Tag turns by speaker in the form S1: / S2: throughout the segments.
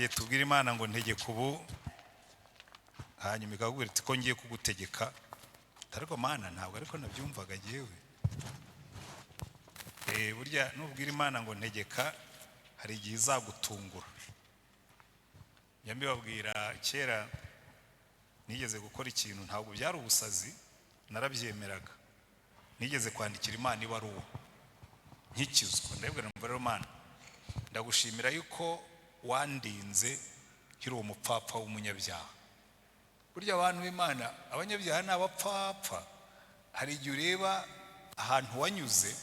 S1: tubwira Imana ngo ntegeka ubu, hanyuma ikakubwira iti ko ngiye kugutegeka. Ariko Mana ntabwo ariko nabyumvaga yewe. Burya nubwira Imana ngo ntegeka hari igihe izagutungura. Nyambibabwira kera nigeze gukora ikintu ntabwo byari ubusazi, narabyemeraga. Nigeze kwandikira Imana ibaruwa nkikizwa, ndabwira rero Mana ndagushimira yuko wandinze nkiri umupfapfa w'umunyabyaha. Burya abantu b'Imana abanyabyaha n'abapfapfa, hari igihe ureba ahantu wanyuze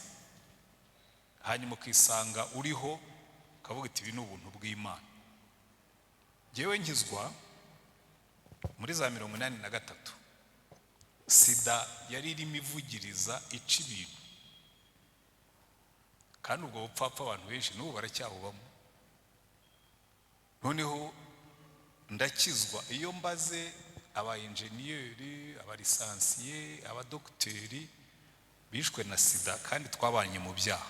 S1: hanyuma ukisanga uriho ukavuga iti ibi ni ubuntu bw'Imana. Jyewe nkizwa muri za 83, sida yari irimo ivugiriza ica ibintu, kandi ubwo bupfapfa abantu benshi n'ubu baracyabubamo. Noneho ndakizwa iyo mbaze aba enjeniyeri, aba lisansiye, aba dogiteri bishwe na sida kandi twabanye mu byaha.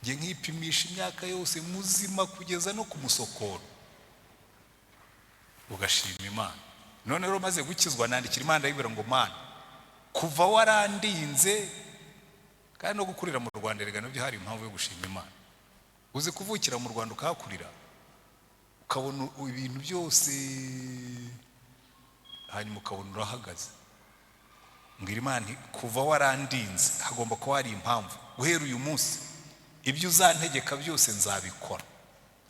S1: Ngiye nkipimisha imyaka yose muzima kugeza no ku musokoro, ugashima Imana. None rero maze gukizwa nandikira Imana ndayibwira ngo Mana kuva warandinze, kandi no gukurira mu Rwanda rega nabyo hari impamvu yo gushima Imana. Uzi kuvukira mu Rwanda ukahakurira ukabona ibintu byose hanyuma ukabona urahagaze, mbwira Imana kuva warandinze hagomba kuba hari impamvu. Guhera uyu munsi ibyo uzantegeka byose nzabikora,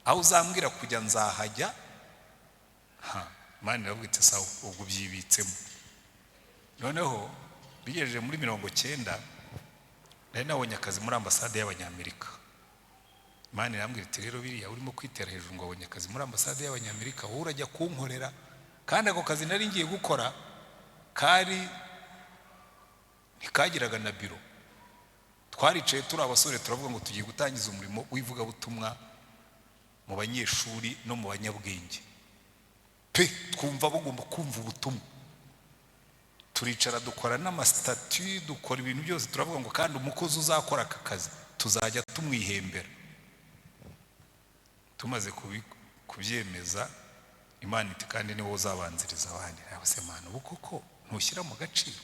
S1: aho uzambwira kujya nzahajya. Imana iravuga iti sawa, ubwo byibitsemo. Noneho bigejeje muri 90 nari nabonye akazi muri ambasade y'Abanyamerika. Imana irambwira iti rero biriya urimo kwitera hejuru ngo wabonye akazi muri ambasade y'Abanyamerika, wowe urajya kunkorera. Kandi ako kazi nari ngiye gukora ntikagiraga na biro. Twaricaye turi abasore turavuga ngo tugiye gutangiza umurimo w'ivugabutumwa mu banyeshuri no mu banyabwenge. Twumva bagomba kumva ubutumwa. Turicara dukora n'amasitati, dukora ibintu byose, turavuga ngo kandi umukozi uzakora aka kazi tuzajya tumwihembera. Tumaze kubyemeza, Imana iti kandi niwo uzabanziriza abandi. Nabase Mana ubu koko ntushyira mu gaciro,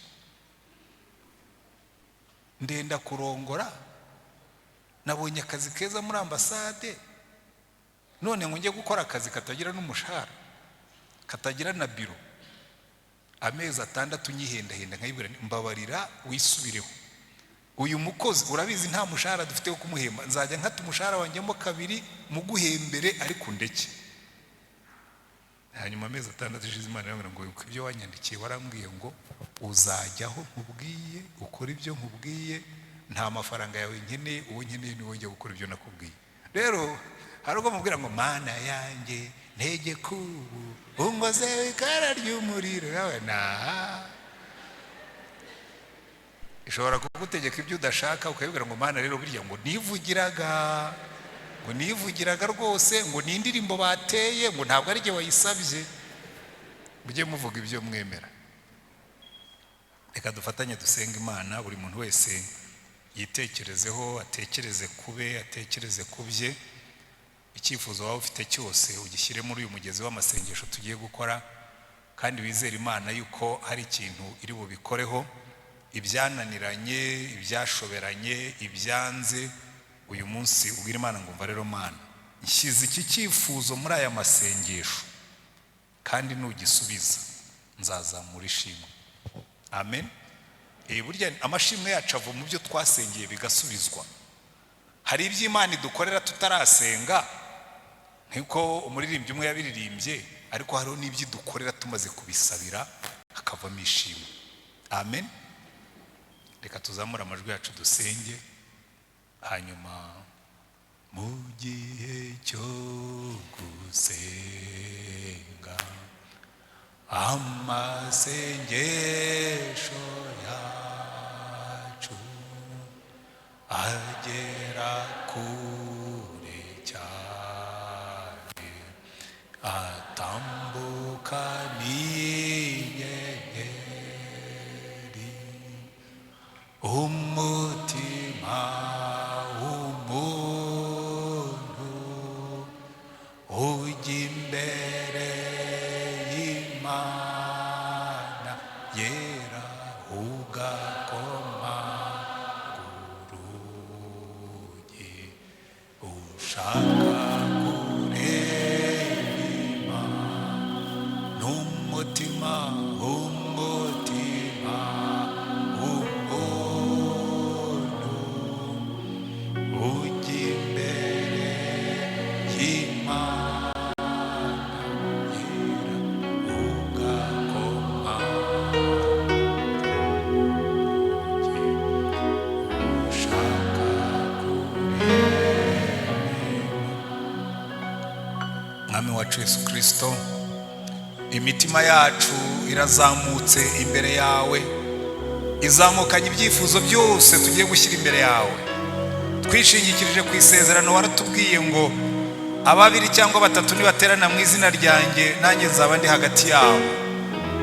S1: ndenda kurongora, nabonye akazi keza muri ambasade, none ngo njye gukora akazi katagira n'umushahara, katagira na biro, amezi 6 nyihendahenda nkayibwira mbabarira wisubireho. Uyu mukozi urabizi nta mushahara dufite wo kumuhemba, nzajya nkata umushahara wanjyemo 2 mu guhembere ariko ndeke. Hanyuma amezi 6 ishize Imana iramubwira ngo ibyo wanyandikiye warambwiye ngo uzajyaho nkubwiye, ukora ibyo nkubwiye, nta mafaranga yawe nkeneye, uwo nkeneye ni wowe ujya gukora ibyo nakubwiye. Rero hari ubwo mubwira ngo Mana yanjye ntegeka ubu ungoze ikara ry'umuriro. Nawe ishobora kugutegeka ibyo udashaka, ukabibwira ngo Mana rero burya ngo nivugiraga rwose, ngo ni indirimbo bateye, ngo ntabwo ari jye wayisabye. Mujye muvuga ibyo mwemera. Reka dufatanye dusenga Imana, buri muntu wese yitekerezeho, atekereze kube, atekereze kubye. Icyifuzo waba ufite cyose ugishyire muri uyu mugezi w'amasengesho tugiye gukora, kandi wizere Imana yuko hari ikintu iri bubikoreho. Ibyananiranye, ibyashoberanye, ibyanze, uyu munsi ubwira Imana ngo mva rero Mana nshyize iki cyifuzo muri aya masengesho, kandi nugisubiza nzazamura ishimwe. Amen. Burya amashimwe yacu ava mu byo twasengeye bigasubizwa. Hari ibyo Imana idukorera tutarasenga, nk'uko umuririmbyi umwe yabiririmbye, ariko hariho n'ibyo idukorera tumaze kubisabira hakavamo ishimwe. Amen. Reka tuzamura amajwi yacu dusenge, hanyuma mu gihe cyo gusenga amasengesho yacu agera kure cyane, atambuka n'inyenyeri, umutima w'umuntu ujya imbere y'Imana yera ugakoma urugi ushaka kureba n'umutima w'umuntu ujya imbere y'Imana yera ugakoma ushaka kureba. Mwami wacu Yesu Kristo, imitima yacu irazamutse imbere yawe, izamukanye ibyifuzo byose tugiye gushyira imbere yawe, twishingikirije ku isezerano waratubwiye ngo ababiri cyangwa batatu nibaterana mu izina ryanjye nanjye nzaba ndi hagati yabo.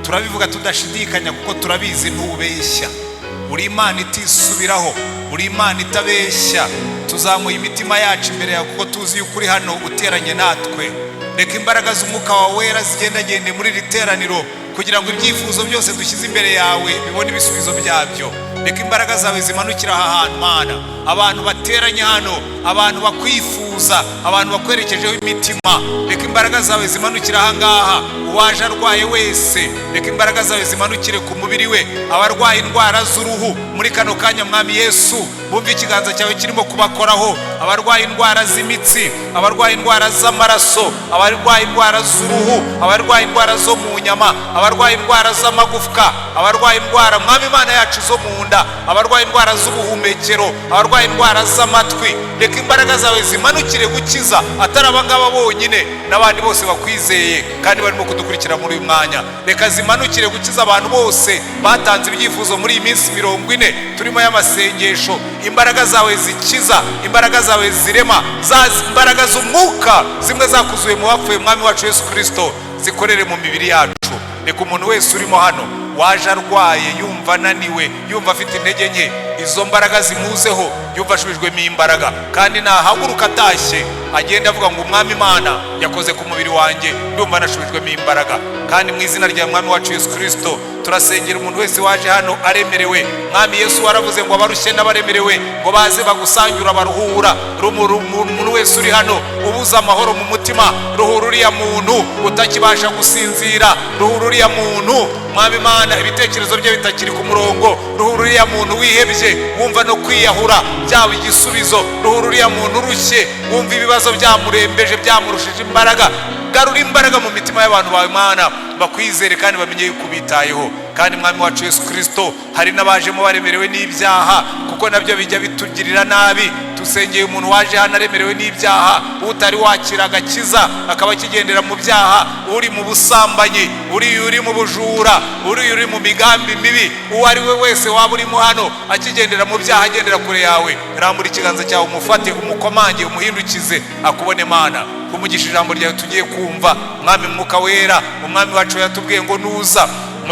S1: Turabivuga tudashidikanya kuko turabizi ntubeshya, uri Imana itisubiraho, uri Imana itabeshya. Tuzamuye imitima yacu imbere yawe kuko tuzi yuko uri hano uteranye natwe. Reka imbaraga z'umwuka wawe wera zigendagende muri iri teraniro kugira ngo ibyifuzo byose dushyize imbere yawe bibone ibisubizo byabyo. Reka imbaraga zawe zimanukira aha hantu Mana, abantu bateranye hano, abantu bakwifuza, abantu bakwerekejeho imitima. Reka imbaraga zawe zimanukira aha ngaha, uwaje arwaye wese reka imbaraga zawe zimanukire ku mubiri we. Abarwaye indwara z'uruhu muri kano kanya Mwami Yesu, bumva ikiganza cyawe kirimo kubakoraho. Abarwaye indwara z'imitsi, abarwaye indwara z'amaraso, abarwaye indwara z'uruhu, abarwaye indwara zo mu nyama, abarwaye indwara z'amagufwa, abarwaye indwara Mwami Imana yacu zo mu nda, abarwaye indwara z'ubuhumekero, abarwaye indwara z'amatwi. Reka imbaraga zawe zimanukire gukiza atari abangaba bonyine, n'abandi bose bakwizeye kandi barimo kudukurikira muri uyu mwanya. Reka zimanukire gukiza abantu bose batanze ibyifuzo muri iyi minsi 40 turimo y'amasengesho. Imbaraga zawe zikiza, imbaraga zawe zirema, za imbaraga z'umwuka zimwe zakuzuye mu bapfuye Mwami wacu Yesu Kristo zikorere mu mibiri yacu. Reka umuntu wese urimo hano waje arwaye, yumva ananiwe, yumva afite intege nke, izo mbaraga zimuzeho, yumva ashubijwemo imbaraga, kandi nahaguruka atashye agenda avuga ngo Umwami Imana yakoze ku mubiri wanjye, ndumva nashubijwemo imbaraga. Kandi mu izina rya Mwami wacu Yesu Kristo turasengera umuntu wese waje hano aremerewe. Mwami Yesu waravuze ngo abarushye n'abaremerewe ngo baze bagusangura baruhura. Umuntu wese uri hano ubuza amahoro mu mutima, ruhura uriya muntu utakibasha gusinzira, ruhura uriya muntu Mwami Imana ibitekerezo bye bitakiri ku murongo, ruhura uriya muntu wihebye wumva no kwiyahura byaba igisubizo, ruhura uriya muntu urushye wumva ibibazo byamurembeje byamurushije imbaraga. Garura imbaraga mu mitima y'abantu bawe Mana, bakwizere kandi bamenye yuko ubitayeho. Kandi Mwami wacu Yesu Kristo, hari n'abajemo baremerewe n'ibyaha kuko nabyo bijya bitugirira nabi. Tusengeye umuntu waje hano aremerewe n'ibyaha, utari wakira agakiza akaba akigendera mu byaha, uri mu busambanyi, uri mu bujura, uri mu migambi mibi, uwo ari we wese waba urimo hano akigendera mu byaha, agendera kure yawe, rambura ikiganza cyawe umufate, umukomange, umuhindukize akubone Mana. Kumugisha ijambo ryawe tugiye kumva Mwami Mwuka wera, Umwami wacu yatubwiye ngo nuza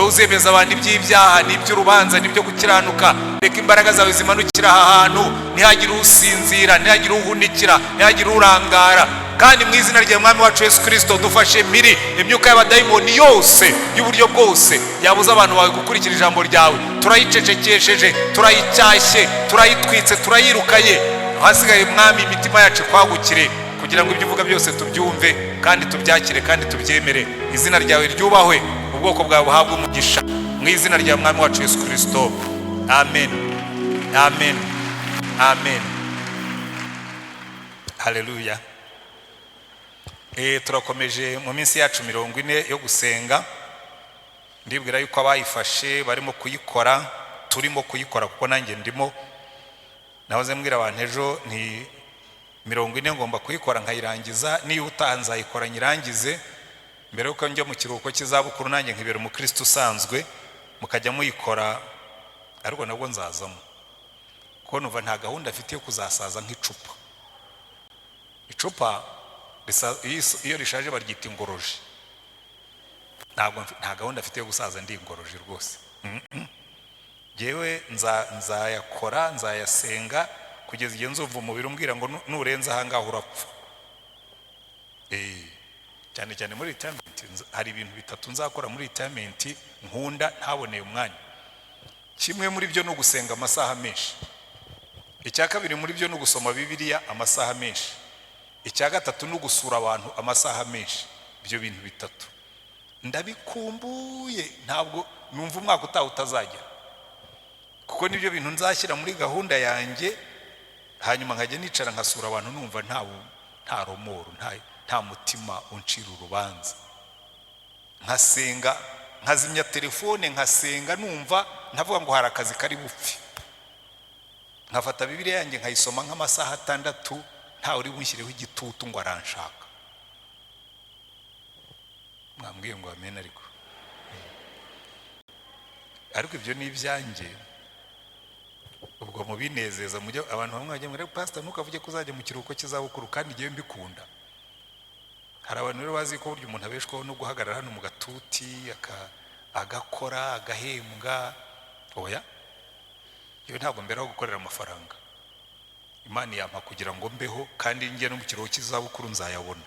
S1: uzemeza abantu iby'ibyaha n'iby'urubanza n'ibyo gukiranuka. Reka imbaraga zawe zimanukira aha hantu, ntihagire usinzira, ntihagire uhunikira, ntihagire urangara. Kandi mu izina rya Mwami wacu Yesu Kristo dufashe miri imyuka y'abadayimoni yose y'uburyo bwose yabuza abantu bawe gukurikira ijambo ryawe, turayicecekesheje, turayicyashye, turayitwitse, turayirukanye. Hasigaye Mwami imitima yacu kwagukire kugira ngo ibyo uvuga byose tubyumve kandi tubyakire kandi tubyemere. Izina ryawe ryubahwe, ubwoko bwawe buhabwe umugisha mu izina rya Mwami wacu Yesu Kristo. Amen, amen, amen. Haleluya. Turakomeje mu minsi yacu 40 yo gusenga. Ndibwira yuko abayifashe barimo kuyikora, turimo kuyikora kuko nanjye ndimo. Nahoze mbwira abantu ejo nti 40 ngomba kuyikora nkayirangiza, niyo utanzayikora nyirangize mbere yuko njya mu kiruhuko cy'izabukuru, nanjye nkibera umukristo usanzwe mukajya muyikora, ariko nabwo nzazamo kuko numva nta gahunda afite yo kuzasaza nk'icupa. Icupa iyo rishaje baryita ingoroje, nta gahunda afite yo gusaza ndi ingoroje rwose. Jewe nzayakora, nzayasenga kugeza igihe nzumva umubiri umbwira ngo nurenza aha ngaho urapfa. cyane cyane muri retirement. Hari ibintu bitatu nzakora muri retirement nkunda ntaboneye umwanya. Kimwe muri byo no gusenga amasaha menshi. Icya kabiri muri byo no gusoma Bibiliya amasaha menshi. Icya gatatu no gusura abantu amasaha menshi. Ibyo bintu bitatu ndabikumbuye, ntabwo numva umwaka utaha utazagera, kuko nibyo bintu nzashyira muri gahunda yanjye. Hanyuma nkajya nicara nkasura abantu numva nta romoro, nta mutima uncira urubanza. Nkasenga, nkazimya telefone, nkasenga numva ntavuga ngo hari akazi kari bupfe. Nkafata Bibiliya yanjye nkayisoma nk'amasaha 6, nta uri bunshyireho igitutu ngo aranshaka. Mwambwiye ngo amen. Ariko ibyo ni ibyanjye, ubwo mubinezeza mujye abantu bamwe bajya muri pastor ntukavuge ko uzajya mu kiruhuko cy'izabukuru kandi ngiye mbikunda. Hari abantu rero bazi ko buryo umuntu abeshwaho no guhagarara hano mu gatuti agakora agahembwa. Oya, iyo ntabwo mberaho gukorera amafaranga. Imana yampa kugira ngo mbeho, kandi njye no mu kiruhuko cy'izabukuru nzayabona.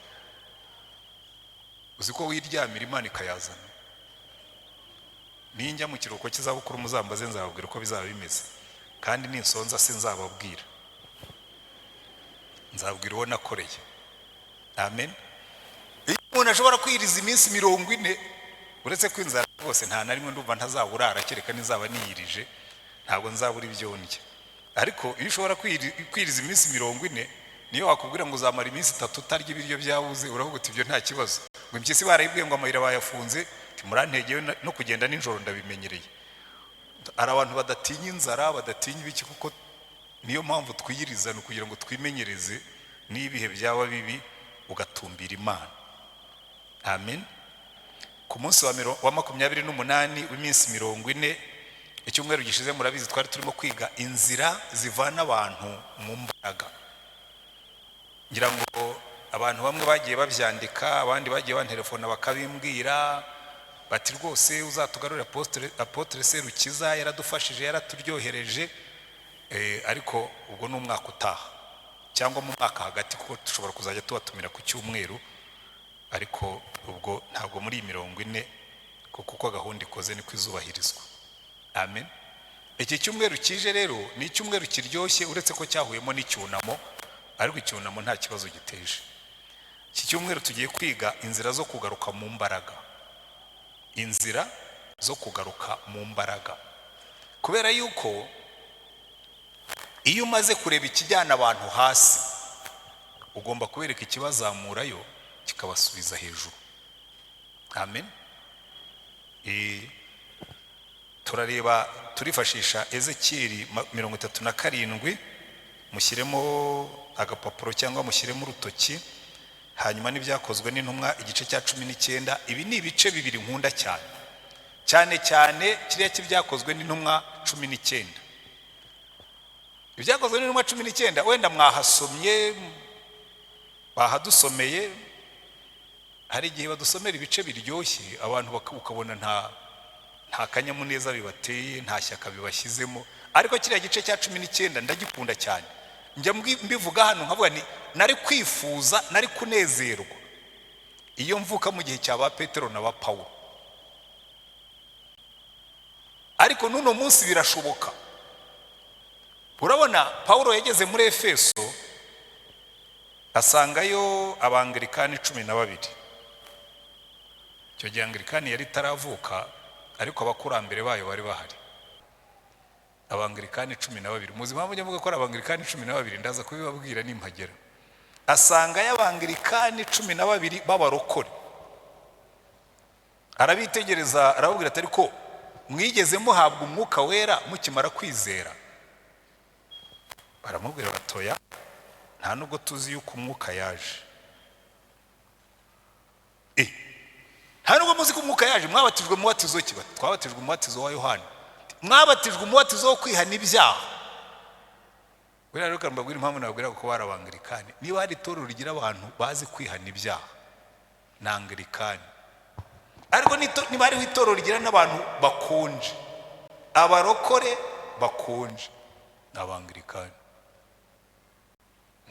S1: Uzi ko wiryamira Imana ikayazana. Ninjya mu kiruhuko cy'izabukuru muzambaze nzababwira uko bizaba bimeze, kandi ninsonza sinzababwira, nzabwira uwo nakoreye. Amen. Iyo umuntu ashobora kwiriza iminsi 40, uretse ko inzara rwose nta na rimwe ndumva ntazaburara, kereka nizaba niyirije, ntabwo nzabura ibyo ndya. Ariko iyo ushobora kwiriza iminsi 40, niyo wakubwira ngo uzamara iminsi 3 utarya ibiryo byabuze, uravuga uti ibyo nta kibazo. Ngo impyisi barayibwiye ngo amayira bayafunze, murantegeye no kugenda nijoro ndabimenyereye. Ari abantu badatinya inzara, badatinya ibiki, kuko niyo mpamvu twiyiriza no kugira ngo twimenyereze n'ibihe byaba bibi ugatumbira Imana. Amen. Ku munsi wa 28 w'iminsi 40, icyumweru gishize murabizi twari turimo kwiga inzira zivana abantu mu mbaraga. Ngira ngo abantu bamwe bagiye babyandika, abandi bagiye bantelefona bakabimbwira bati rwose uzatugarura Apotre Serukiza yaradufashije, yaraturyohereje. Ariko ubwo n'umwaka utaha cyangwa mu mwaka hagati, kuko dushobora kuzajya tubatumira ku cyumweru, ariko ubwo ntabwo muri 40, kuko gahunda ikoze ni kwizubahirizwa. Amen. Iki cyumweru kije rero ni icyumweru kiryoshye, uretse ko cyahuyemo n'icyunamo, ariko icyunamo nta kibazo giteje. Iki cyumweru tugiye kwiga inzira zo kugaruka mu mbaraga. Inzira zo kugaruka mu mbaraga. Kubera yuko iyo umaze kureba ikijyana abantu hasi, ugomba kubereka ikibazamurayo kikabasubiza hejuru. Amen. Turifashisha Ezekiel 37, mushyiremo agapapuro cyangwa mushyiremo urutoki. Hanyuma n'ibyakozwe n'intumwa igice cya 19. Ibi ni ibice bibiri nkunda cyane cyane kiriya cy'ibyakozwe n'intumwa 19. Ibyakozwe n'intumwa 19 wenda mwahasomye, bahadusomeye. Hari igihe badusomera ibice biryoshye abantu ukabona nta kanyamuneza bibateye, nta shyaka bibashyizemo, ariko kiriya gice cya 19 ndagikunda cyane. Njya mbivuga hano nkavuga ni nari kwifuza, nari kunezerwa iyo mvuka mu gihe cya ba Petero na ba Paulo. Ariko n'uno munsi birashoboka. Urabona Paulo yageze muri Efeso, asangayo abangilikani 12. Icyo gihe Angilikani yari taravuka, ariko abakurambere bayo bari bahari. Abangilikani 12. Muzi mpamvu njya mvuga ko abangilikani 12, ndaza kubibabwira nimpagera. Asanga y'abangilikani 12 b'abarokore. Arabitegereza, arababwira ati ariko mwigeze muhabwa umwuka wera mukimara kwizera? Baramubwira batoya, nta nubwo tuzi yuko umwuka yaje. Nta nubwo muzi ko umwuka yaje? Mwabatijwe mu batizo ki? Twabatijwe mu batizo wa Yohana. Mwabatijwe mu batizo wo kwihana ibyaha. Buriya rero mbabwira impamvu nababwira ko bari abangilikani. Niba hari itorero rigira abantu bazi kwihana ibyaha, ni Angilikani. Ariko niba hari itorero rigira n'abantu bakonje, abarokore bakonje, ni Abangilikani.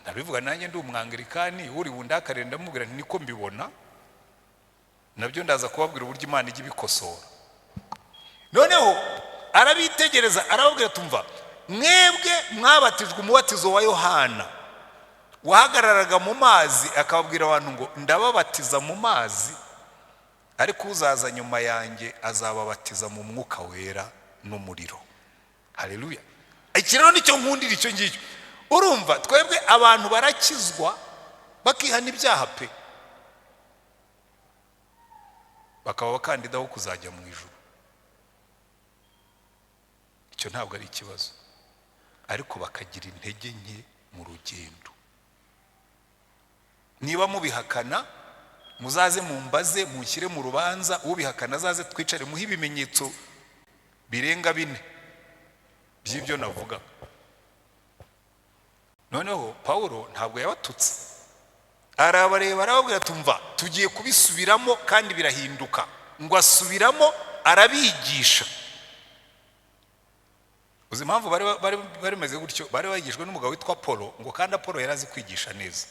S1: Ndabivuga nanjye ndi umwangilikani, uri bundakare ndamubwira nti niko mbibona. nabyo ndaza kubabwira uburyo Imana ijya ibikosora. Noneho arabitegereza arababwira tumva, mwebwe mwabatijwe umubatizo wa Yohana wahagararaga mu mazi akababwira abantu ngo ndababatiza mu mazi, ariko uzaza nyuma yanjye azababatiza mu mwuka wera n'umuriro. Haleluya. Iki rero nicyo nkundira icyo ngicyo. Urumva twebwe abantu barakizwa bakihana ibyaha pe, bakaba bakandida wo kuzajya mu ijuru. Icyo ntabwo ari ikibazo, ariko bakagira intege nke mu rugendo. Niba mubihakana muzaze mumbaze mushyire mu rubanza, ubihakana azaze twicare muhe ibimenyetso birenga 4 by'ibyo navuga. Noneho Pawulo ntabwo yabatutse, arabareba arababwira tumva tugiye kubisubiramo kandi birahinduka. Ngo asubiramo arabigisha. Uzi impamvu bari meze gutyo? Bari bagishwe n'umugabo witwa Apolo, ngo kandi Apolo yari azi kwigisha neza,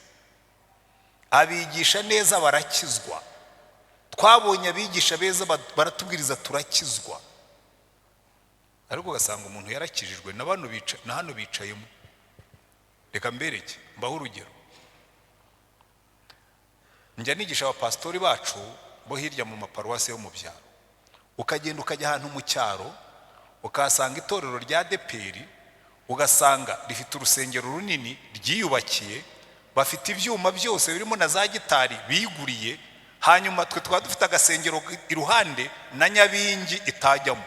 S1: abigisha neza barakizwa. Twabonye abigisha beza baratubwiriza turakizwa, ariko ugasanga umuntu yarakijijwe na bano bica na hano bicayemo. Reka mbereke mbaho urugero. Njya nigisha abapastori bacu bo hirya mu maparuwasi yo mu byaro. Ukagenda ukajya ahantu mu cyaro ukasanga itorero rya Deperi, ugasanga rifite urusengero runini ryiyubakiye, bafite ibyuma byose birimo na za gitari biguriye, hanyuma twe twaba dufite agasengero iruhande na nyabingi itajyamo.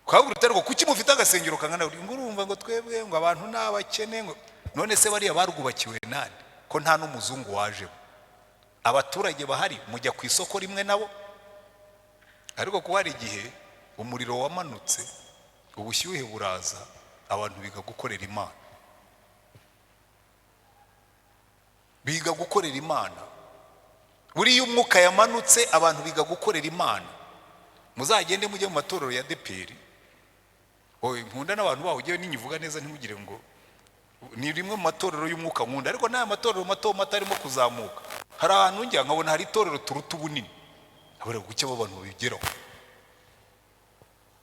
S1: Kwabura uterwa kuki mufite agasengero kangana ngo urumva ngo twebwe ngo abantu n'abakene ngo none se bariya barwubakiwe nande ko nta n'umuzungu waje? Abaturage bahari mujya ku isoko rimwe nabo. Ariko ko hari igihe umuriro wamanutse, ubushyuhe buraza, abantu biga gukorera Imana. Biga gukorera Imana. Buriya umwuka yamanutse abantu biga gukorera Imana. Muzagende mujye mu matorero ya Deperi. Nkunda n'abantu baho ugiye ninyivuga neza ntimugire ngo ni rimwe mu matorero y'umwuka nkunda, ariko nta matorero mato matarimo kuzamuka. Hari ahantu njya nkabona hari itorero turuta ubunini, abara gucya abo bantu bigeraho.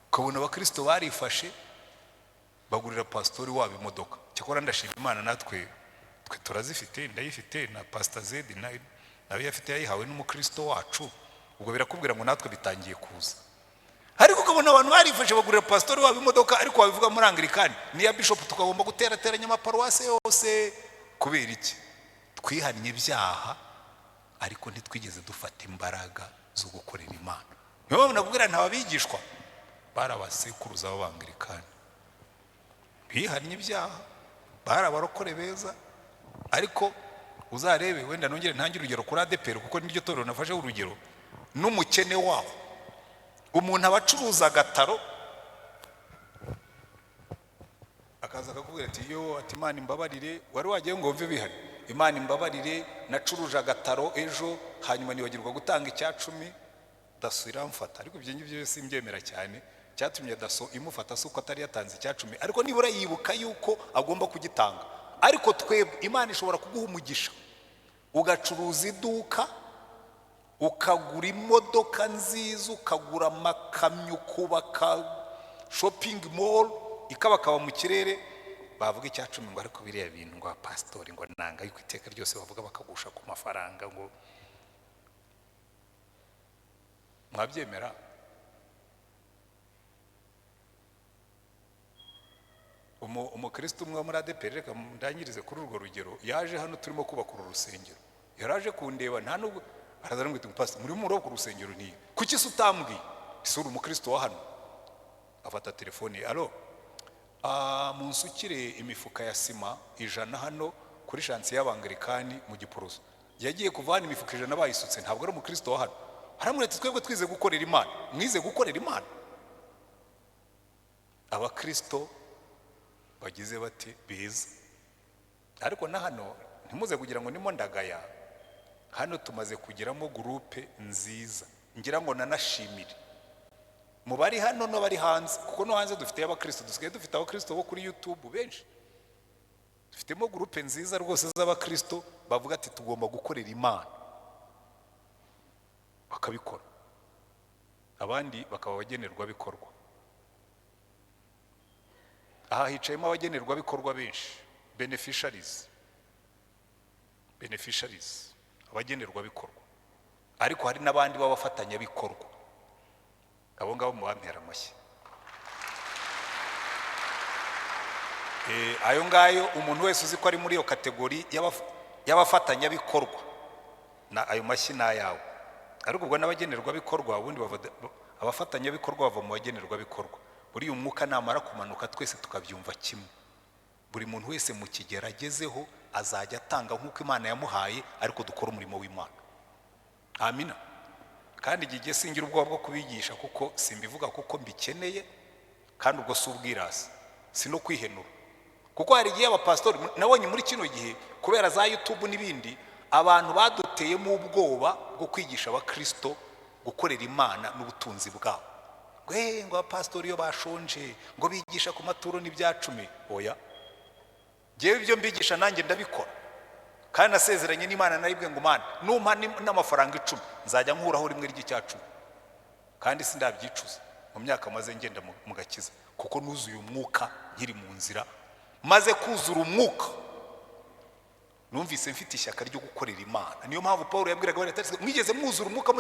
S1: Ukabona abakristo barifashe bagurira pastori wabo imodoka. Cyakora ndashima Imana natwe turazifite, ndayifite na Pastor Z nawe yafite yayihawe n'umukristo wacu. Ubwo birakubwira ngo natwe bitangiye kuza. Ariko ukabona abantu barifashe bagurira pastori wabo imodoka, ariko wabivuga muri Anglikani niya bishop tukagomba guterateranya amaparuwase yose. Kubera iki? Twihannye ibyaha ariko ntitwigeze dufata imbaraga zo gukorera Imana. Niyo mpamvu nakubwira ntababigishwa barabasekuruza b'Anglikani, bihannye ibyaha, barabarokore beza. Ariko uzarebe, wenda nongere ntangire urugero kuri Adeperi kuko niryo torero nafashe urugero, n'umukene waho. Umuntu abacuruza agataro akaza akakubwira ati yo ati Imana imbabarire, wari wagiye ngo mve bihari, Imana imbabarire nacuruje agataro ejo hanyuma niwagirwa gutanga icya 10 daso iramfata. Ariko ibyo ngibyo simbyemera cyane, cyatumye daso imufata suko atari yatanze icya 10, ariko nibura yibuka yuko agomba kugitanga. Ariko twebwe Imana ishobora kuguha umugisha ugacuruza iduka, ukagura imodoka nziza, ukagura amakamyo, kubaka shopping mall, ikabakaba mu kirere. Bavuga icya 10 ngo ariko biriya bintu ngo pastori ngo nanga yuko iteka ryose bavuga bakagusha ku mafaranga ngo mwabyemera. Umukristo umwe muri Adeperi, reka ndangirize kuri urwo rugero, yaje hano turimo kubaka urusengero. Yaraje kundeba nta nubwo araza ngo pastor muri mu rugo urusengero ni kuki se utambwiye? Isura umukristo wa hano afata telefone, alo munsukire imifuka ya sima 100 hano kuri shansi y'Abanglikani mu Giporoso. Yagiye kuvana imifuka 100 bayisutse, ntabwo ari umukristo wa hano. Haramuretse twebwe twize gukorera Imana, mwize gukorera Imana. Abakristo bagize bati beza. Ariko na hano ntimuze kugira ngo nimo ndagaya, hano tumaze kugiramo groupe nziza, ngira ngo nanashimire mu bari hano no bari hanze, kuko no hanze dufite abakristo, dusigaye dufite abakristo bo kuri YouTube benshi. Dufitemo groupe nziza rwose z'abakristo bavuga ati tugomba gukorera Imana. bakabikora, abandi bakaba abagenerwa bikorwa. Aha hicayemo abagenerwa bikorwa benshi, beneficiaries, abagenerwa bikorwa, ariko hari n'abandi b'abafatanya bikorwa. Abo ngabo mu bampera amashyi. Ayo ngayo umuntu wese uzi ko ari muri iyo kategori y'abafatanya bikorwa, na ayo mashyi n'ayawe. Ariko ubwo n'abagenerwa bikorwa, ubundi abafatanya bikorwa bava mu bagenerwa bikorwa. Buri uyu mwuka namara kumanuka twese tukabyumva kimwe. Buri muntu wese mu kigero agezeho azajya atanga nk'uko Imana yamuhaye, ariko dukora umurimo w'Imana. Amina. Kandi igihe singira ubwoba bwo kubigisha, kuko simbivuga kuko mbikeneye, kandi ubwo si ubwirasi, si no kwihenura. Kuko hari igihe abapastori nabonye muri kino gihe kubera za YouTube n'ibindi, abantu baduteyemo ubwoba bwo kwigisha abakristo gukorera Imana n'ubutunzi bwabo. Ngo abapastori iyo bashonje ngo bigisha ku maturo n'ibyacumi. Oya, jewe ibyo mbigisha nanjye ndabikora, kandi nasezeranye n'Imana naribwe ngo Mana numpa n'amafaranga 10 nzajya nkuraho rimwe ry'icyacumi. Kandi sindabyicuza mu myaka maze ngenda mu gakiza, kuko nuzuye umwuka nkiri mu nzira. Maze kuzura umwuka numvise mfite ishyaka ryo gukorera Imana. Niyo mpamvu Paulo yabwiraga abari mwigeze mwuzura umwuka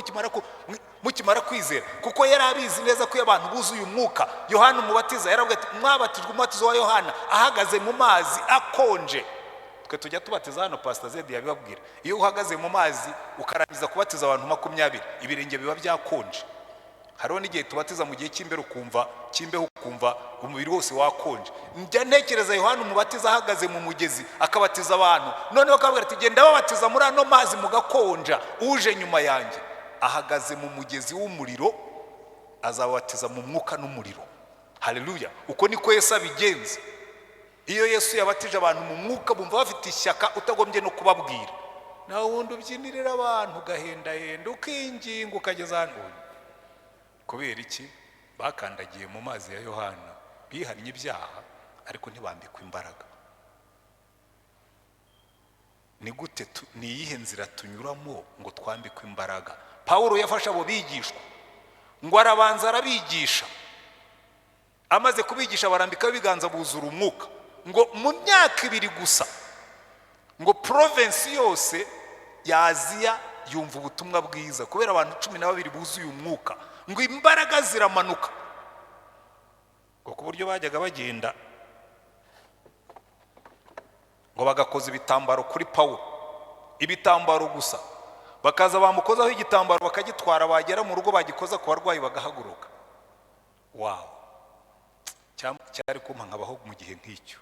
S1: mukimara kwizera, kuko yari abizi neza ko abantu buzuye umwuka. Yohana umubatiza yaravuga ati mwabatijwe umubatizo wa Yohana ahagaze mu mazi akonje. Twe tujya tubatiza hano, Pastor Zedi yabibabwira, iyo uhagaze mu mazi ukarangiza kubatiza abantu 20 ibirenge biba byakonje. Hariho n'igihe tubatiza mu gihe cy'imbeho ukumva umubiri wose wakonje. Njya ntekereza Yohana umubatiza ahagaze mu mugezi akabatiza abantu, noneho akabwira ati genda babatiza muri ano mazi mugakonja, uje nyuma yanjye ahagaze mu mugezi w'umuriro azabatiza mu mwuka n'umuriro. Haleluya. Uko niko Yesu abigenza. Iyo Yesu yabatije abantu mu mwuka bumva bafite ishyaka, utagombye no kubabwira. Nawe wundi ubyinirira abantu gahendahenda ukinginga ukageza hano. Kubera iki? Bakandagiye mu mazi ya Yohana, bihannye ibyaha ariko ntibambikwa imbaraga. Ni gute ni iyihe nzira tunyuramo ngo twambikwe imbaraga? Paulo yafasha abo bigishwa ngo arabanza arabigisha, amaze kubigisha barambika ibiganza buzura umwuka, ngo mu myaka 2 gusa ngo province yose ya Aziya yumva ubutumwa bwiza, kubera abantu 12 buzuye umwuka, ngo imbaraga ziramanuka. Ngo ku buryo bajyaga bagenda ngo bagakoza ibitambaro kuri Paulo, ibitambaro gusa, bakaza bamukozaho igitambaro bakagitwara, bagera mu rugo bagikoza ku barwayi bagahaguruka. Wow, cyari kumpa nkabaho mu gihe nk'icyo.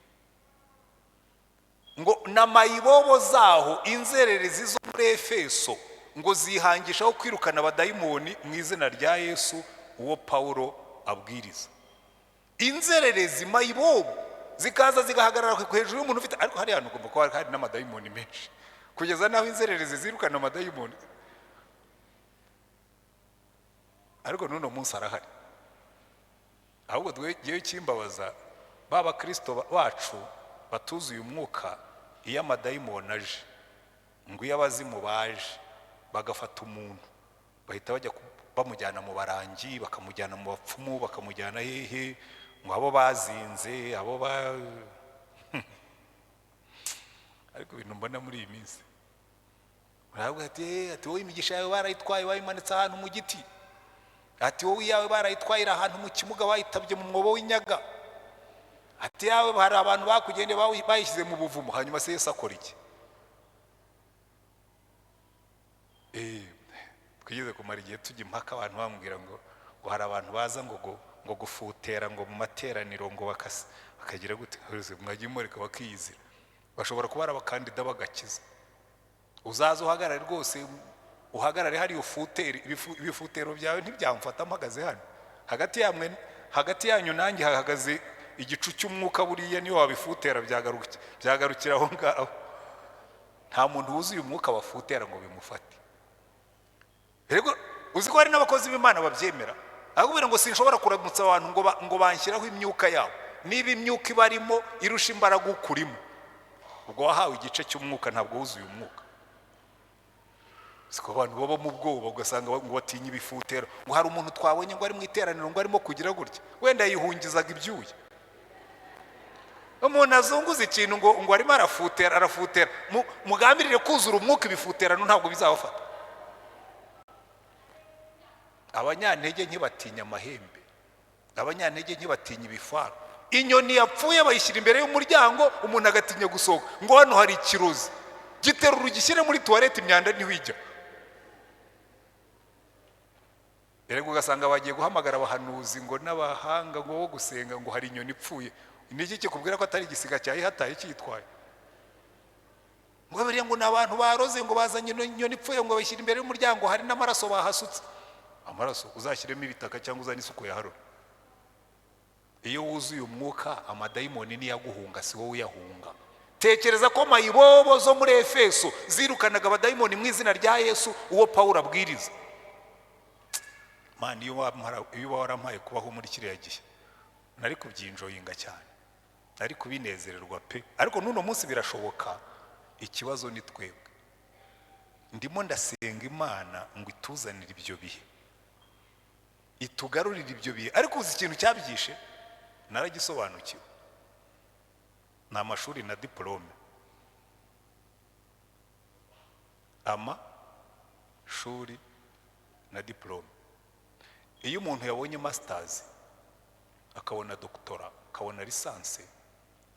S1: Ngo n'amayibobo zaho inzererezi zo muri Efeso ngo zihangishaho kwirukana abadayimoni mu izina rya Yesu uwo Paulo abwiriza. Inzererezi mayibobo zikaza zigahagarara hejuru y'umuntu ufite, ariko hari hano ugomba kuba hari n'amadayimoni menshi, kugeza naho inzererezi zirukana amadayimoni. Ariko n'uno munsi arahari. Ahubwo tugiye kimbabaza baba Kristo bacu batuzuye umwuka, iyo amadayimoni aje, ngo iyo abazimu baje bagafata umuntu bahita bajya bamujyana mu barangi, bakamujyana mu bapfumu, bakamujyana hehe, ngo abo bazinze, abo ariko ibintu mbona muri iyi minsi baravuga ati wowe imigisha yawe barayitwaye bayimanitse ahantu mu giti, ati wowe yawe barayitwaye ahantu mu kimuga bayitabye mu mwobo w'inyaga, ati yawe hari abantu bakugende bayishyize mu buvumo. Hanyuma se Yesu akora iki? Twigeze kumara igihe tujya impaka, abantu bambwira ngo hari abantu baza ngo gufutera ngo mu materaniro ngo bakagira gute, mwagiye mureka bakiyizira. Bashobora kuba ari abakandida bagakiza. Uzaza uhagarare rwose, uhagarare hari ufutera, ibifutero byawe ntibyamfata mpagaze hano hagati yanyu nanjye hahagaze igicu cy'umwuka, buriya niyo wabifutera byagarukira aho ngaho. Nta muntu wuzuye umwuka bafutera ngo bimufate. Rego uzi ko hari n'abakozi b'Imana babyemera, ahubwo ngo sinshobora kuramutsa abantu ngo banshyiraho imyuka yabo, niba imyuka ibarimo irusha imbaraga ukurimo, ubwo wahawe igice cy'umwuka, ntabwo wuzuye umwuka. siko abantu baba mu bwoba ugasanga ngo batinya ibifutero, ngo hari umuntu twabonye ngo ari mu iteraniro ngo arimo kugira gutya, wenda yihungizaga ibyuya. Umuntu azunguza ikintu ngo arimo arafutera mugambirire kuzura umwuka, ibifuterano ntabwo bizabafata. Abanyantege ntibatinya amahembe, abanyantege ntibatinya ibifaru. Inyoni yapfuye bayishyira imbere y'umuryango, umuntu agatinya gusohoka, ngo hano hari ikirozi, giterura ugishyire muri tuwarete imyanda ntiwijya. Erego ugasanga bagiye guhamagara abahanuzi ngo n'abahanga ngo wo gusenga, ngo hari inyoni ipfuye. Niki kikubwira ko atari igisiga cyayihataye cyitwaye? Ngo bariya ngo n'abantu baroze ngo bazanye inyoni ipfuye ngo bayishyira imbere y'umuryango, hari n'amaraso bahasutse. Amaraso uzashyiremo ibitaka cyangwa uzane isuku ya harura. Iyo wuzuye umwuka, amadayimoni niyaguhunga, si wowe uyahunga. Tekereza ko mayibobo zo muri Efeso zirukanaga abadayimoni mu izina rya Yesu, uwo Pawulo abwiriza. Mani, iyo warampaye kubaho muri kiriya gihe, nari kubyinjoyinga cyane, nari kubinezererwa pe. Ariko n'uno munsi birashoboka, ikibazo ni twebwe. Ndimo ndasenga Imana ngo ituzanire ibyo bihe, itugarurire ibyo bihe. Ariko uzi ikintu cyabyishe, naragisobanukiwe. Ni amashuri na diplome, shuri na diplome. Iyo umuntu yabonye masters, akabona doktora, akabona lisanse,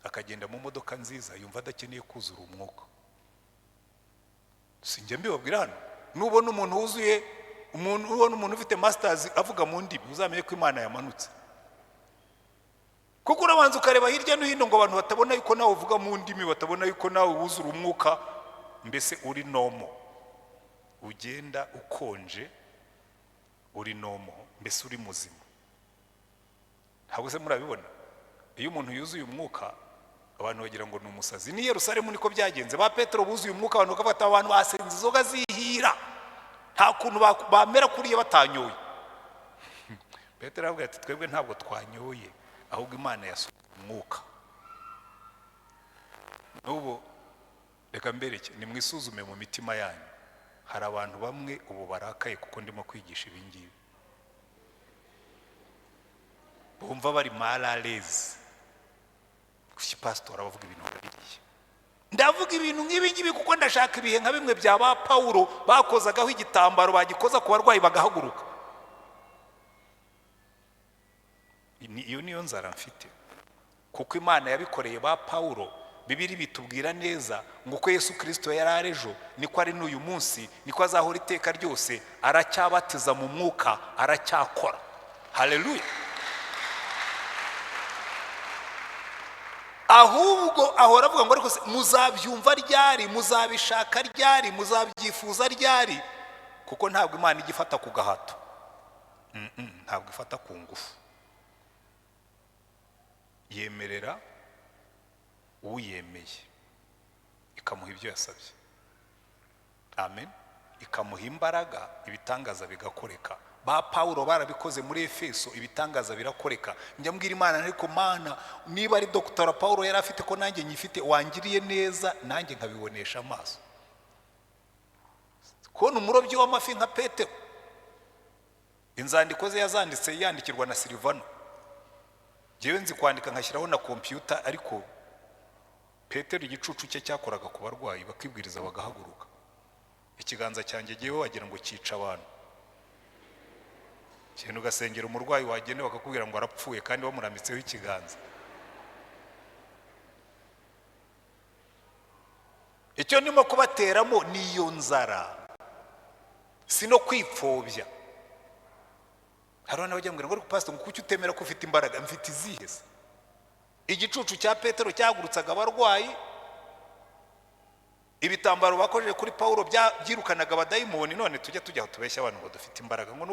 S1: akagenda mu modoka nziza, yumva adakeneye kuzura umwuka. Sinjye mbibabwira hano, nubona umuntu wuzuye, ubona umuntu ufite masters avuga mu ndimi, uzamenye ko Imana yamanutse. Kuko urabanza ukareba hirya no hino ngo abantu batabona yuko nawe uvuga mu ndimi, batabona yuko nawe wuzura umwuka, mbese uri nomo, ugenda ukonje, uri nomo, mbese uri muzima. Ntabwo se murabibona? Iyo umuntu yuzuye umwuka, abantu bagira ngo ni umusazi. Ni Yerusalemu niko byagenze. Ba Petero buzuye umwuka, abantu bakafata abantu basenze inzoga zihira, nta kuntu bamera kuriye batanyoye. Petero aravuga ati twebwe ntabwo twanyoye, ahubwo Imana yasuye umwuka. N'ubu reka mbereke, nimwisuzume mu mitima yanyu. Hari abantu bamwe ubu barakaye kuko ndimo kwigisha ibingibi, bumva bari malalezi. Kuki pastor abavuga ibintu biriye? Ndavuga ibintu nk'ibingibi kuko ndashaka ibihe nka bimwe bya ba Paulo bakozagaho igitambaro, bagikoza ku barwayi bagahaguruka. Iyo niyo nzara mfite, kuko Imana yabikoreye ba Paulo. Bibiri bitubwira neza ngo uko Yesu Kristo yari arejo, niko ari n'uyu munsi, niko azahora iteka ryose. Aracyabatiza mu mwuka, aracyakora. Haleluya. Ahubwo ahora avuga ngo ariko muzabyumva ryari, muzabishaka ryari, muzabyifuza ryari? Kuko ntabwo Imana igifata ku gahato, ntabwo ifata ku ngufu. Yemerera uyemeye, ikamuha ibyo yasabye. Amen. Ikamuha imbaraga, ibitangaza bigakoreka. Ba Paulo barabikoze muri Efeso, ibitangaza birakoreka. Njya mbwira Imana, ariko Mana, niba ari Dr. Paulo yari afite ko nanjye nyifite, wangiriye neza nanjye nkabibonesha amaso. Kubona umurobyi w'amafi nka Petero, inzandiko ze yazanditse yandikirwa na Silvano. Jewe nzi kwandika nkashyiraho na computer, ariko Petero igicucu cye cyakoraga ku barwayi bakibwiriza bagahaguruka. Ikiganza cyanjye jewe wagira ngo cyica abantu. Cyane ugasengera umurwayi wagene bakakubwira ngo arapfuye kandi bamuramitseho ikiganza. Icyo ndimo kubateramo niyo nzara, sino kwipfobya. Hari n'abajya ngo pastor, ngo kuki utemera ko ufite imbaraga? Mfite izihe se? Igicucu cya Petero cyagurutsaga abarwayi, ibitambaro bakojeje kuri Paulo byirukanaga abadayimoni. None tujya tubeshya abantu ngo dufite imbaraga, ngo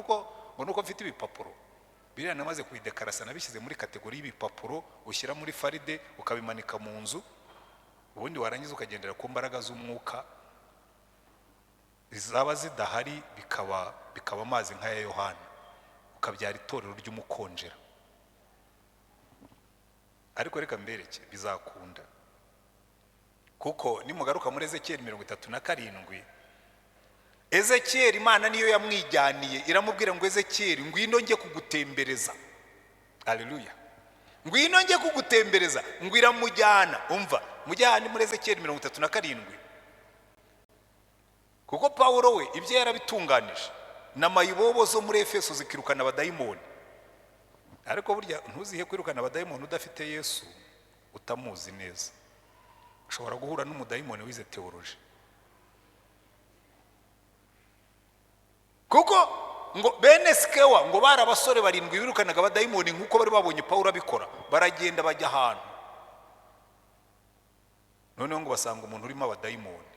S1: nuko mfite ibipapuro. Biriya namaze kuidekarasa, nabishyize muri kategori y'ibipapuro ushyira muri faride ukabimanika mu nzu, ubundi warangiza ukagendera ku mbaraga z'umwuka. Zaba zidahari bikaba amazi nk'aya Yohana, ukabyara itorero ry'umukonjera. Ariko reka mbereke bizakunda, kuko nimugaruka muri Ezekiel 37, Ezekiyeli Imana niyo yamwijyaniye, iramubwira ngo Ezekiyeli ngwino njye kugutembereza. Haleluya. Ngwino njye kugutembereza, ngo iramujyana. Umva, mujyane muri Ezekiyeli 37. Kuko Pawulo we ibyo yarabitunganije, n'amayibobo zo muri Efeso zikirukana abadayimoni. Ariko burya ntuzihe kwirukana abadayimoni udafite Yesu, utamuzi neza. Ushobora guhura n'umudayimoni wize teoloji. Kuko ngo bene Sikewa ngo bari abasore 7 birukanaga abadayimoni nkuko bari babonye Pawulo abikora. Baragenda bajya ahantu, noneho ngo basanga umuntu urimo abadayimoni.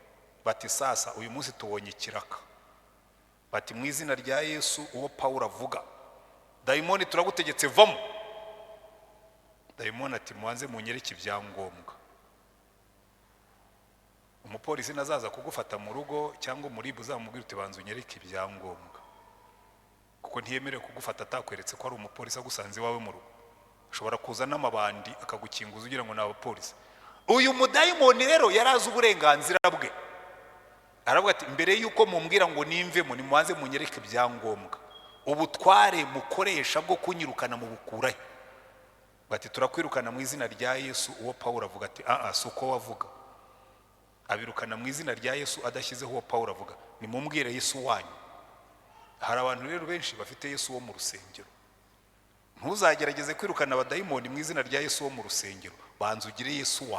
S1: Bati sasa uyu munsi tubonye ikiraka. Bati mu izina rya Yesu uwo Pawulo avuga, dayimoni turagutegetse vamo. Dayimoni ati muanze munyereke ibyangombwa. Umupolisi nazaza kugufata mu rugo cyangwa muri buzamubwira uti banza unyereke ibyangombwa, kuko ntiyemerewe kugufata atakweretse ko ari umupolisi agusanze iwawe mu rugo. Ushobora kuza n'amabandi akagukinguza ugira ngo ni abapolisi. Uyu mudayimoni rero yarazi uburenganzira bwe. Aravuga ati mbere yuko mumbwira ngo nimvemo nimuanze munyereke ibyangombwa. Ubutware mukoresha bwo kunyirukana mu bukurahe. Bati turakwirukana mu izina rya Yesu uwo Pawulo avuga. Ati suko wavuga. Abirukana mu izina rya Yesu adashyizeho uwo Pawulo avuga. Nimumbwire Yesu wanyu. Hari abantu rero benshi bafite Yesu wo mu rusengero. Ntuzagerageze kwirukana abadayimoni mu izina rya Yesu wo mu rusengero. Banza ugire Yesu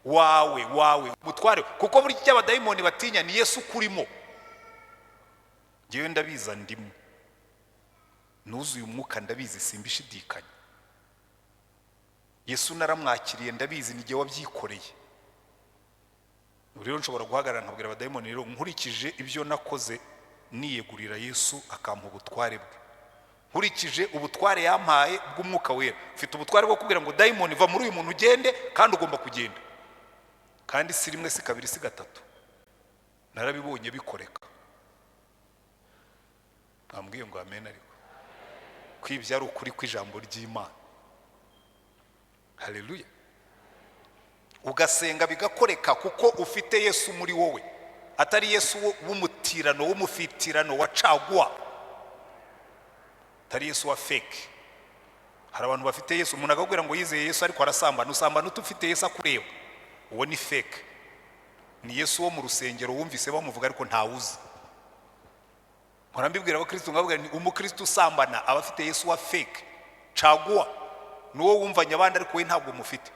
S1: wawe ubutware, kuko buri cy'abadayimoni batinya ni Yesu kurimo. Ngewe ndabiza ndimo, nuzuye umwuka ndabizi simbishidikanya. Yesu naramwakiriye ndabizi ni gihe wabyikoreye. Rero nshobora guhagarara nkabwira abadayimoni rero nkurikije ibyo nakoze niyegurira Yesu akampa ubutware bwe. Nkurikije ubutware yampaye bw'umwuka wera. Mfite ubutware bwo kubwira ngo dayimoni va muri uyu muntu ugende, kandi ugomba kugenda. Kandi si rimwe si kabiri si gatatu. Narabibonye bikoreka. Ambwiye ngo amen. Ariko kwibyara ukuri kw'ijambo ry'Imana. Haleluya. Ugasenga bigakoreka kuko ufite Yesu muri wowe, atari Yesu w'umutirano w'umufitirano wa caguwa, atari Yesu wa fake. Hari abantu bafite Yesu, umuntu akakubwira ngo yizeye Yesu ariko arasambana. Usambana utufite Yesu akureba, uwo ni fake. Ni Yesu wo mu rusengero wumvise bamuvuga ariko ntawuzi. Murambibwira abakristo ngavuga ni umukristo usambana aba afite Yesu wa fake caguwa, nuwo wumvanya abandi ariko we ntabwo mufite.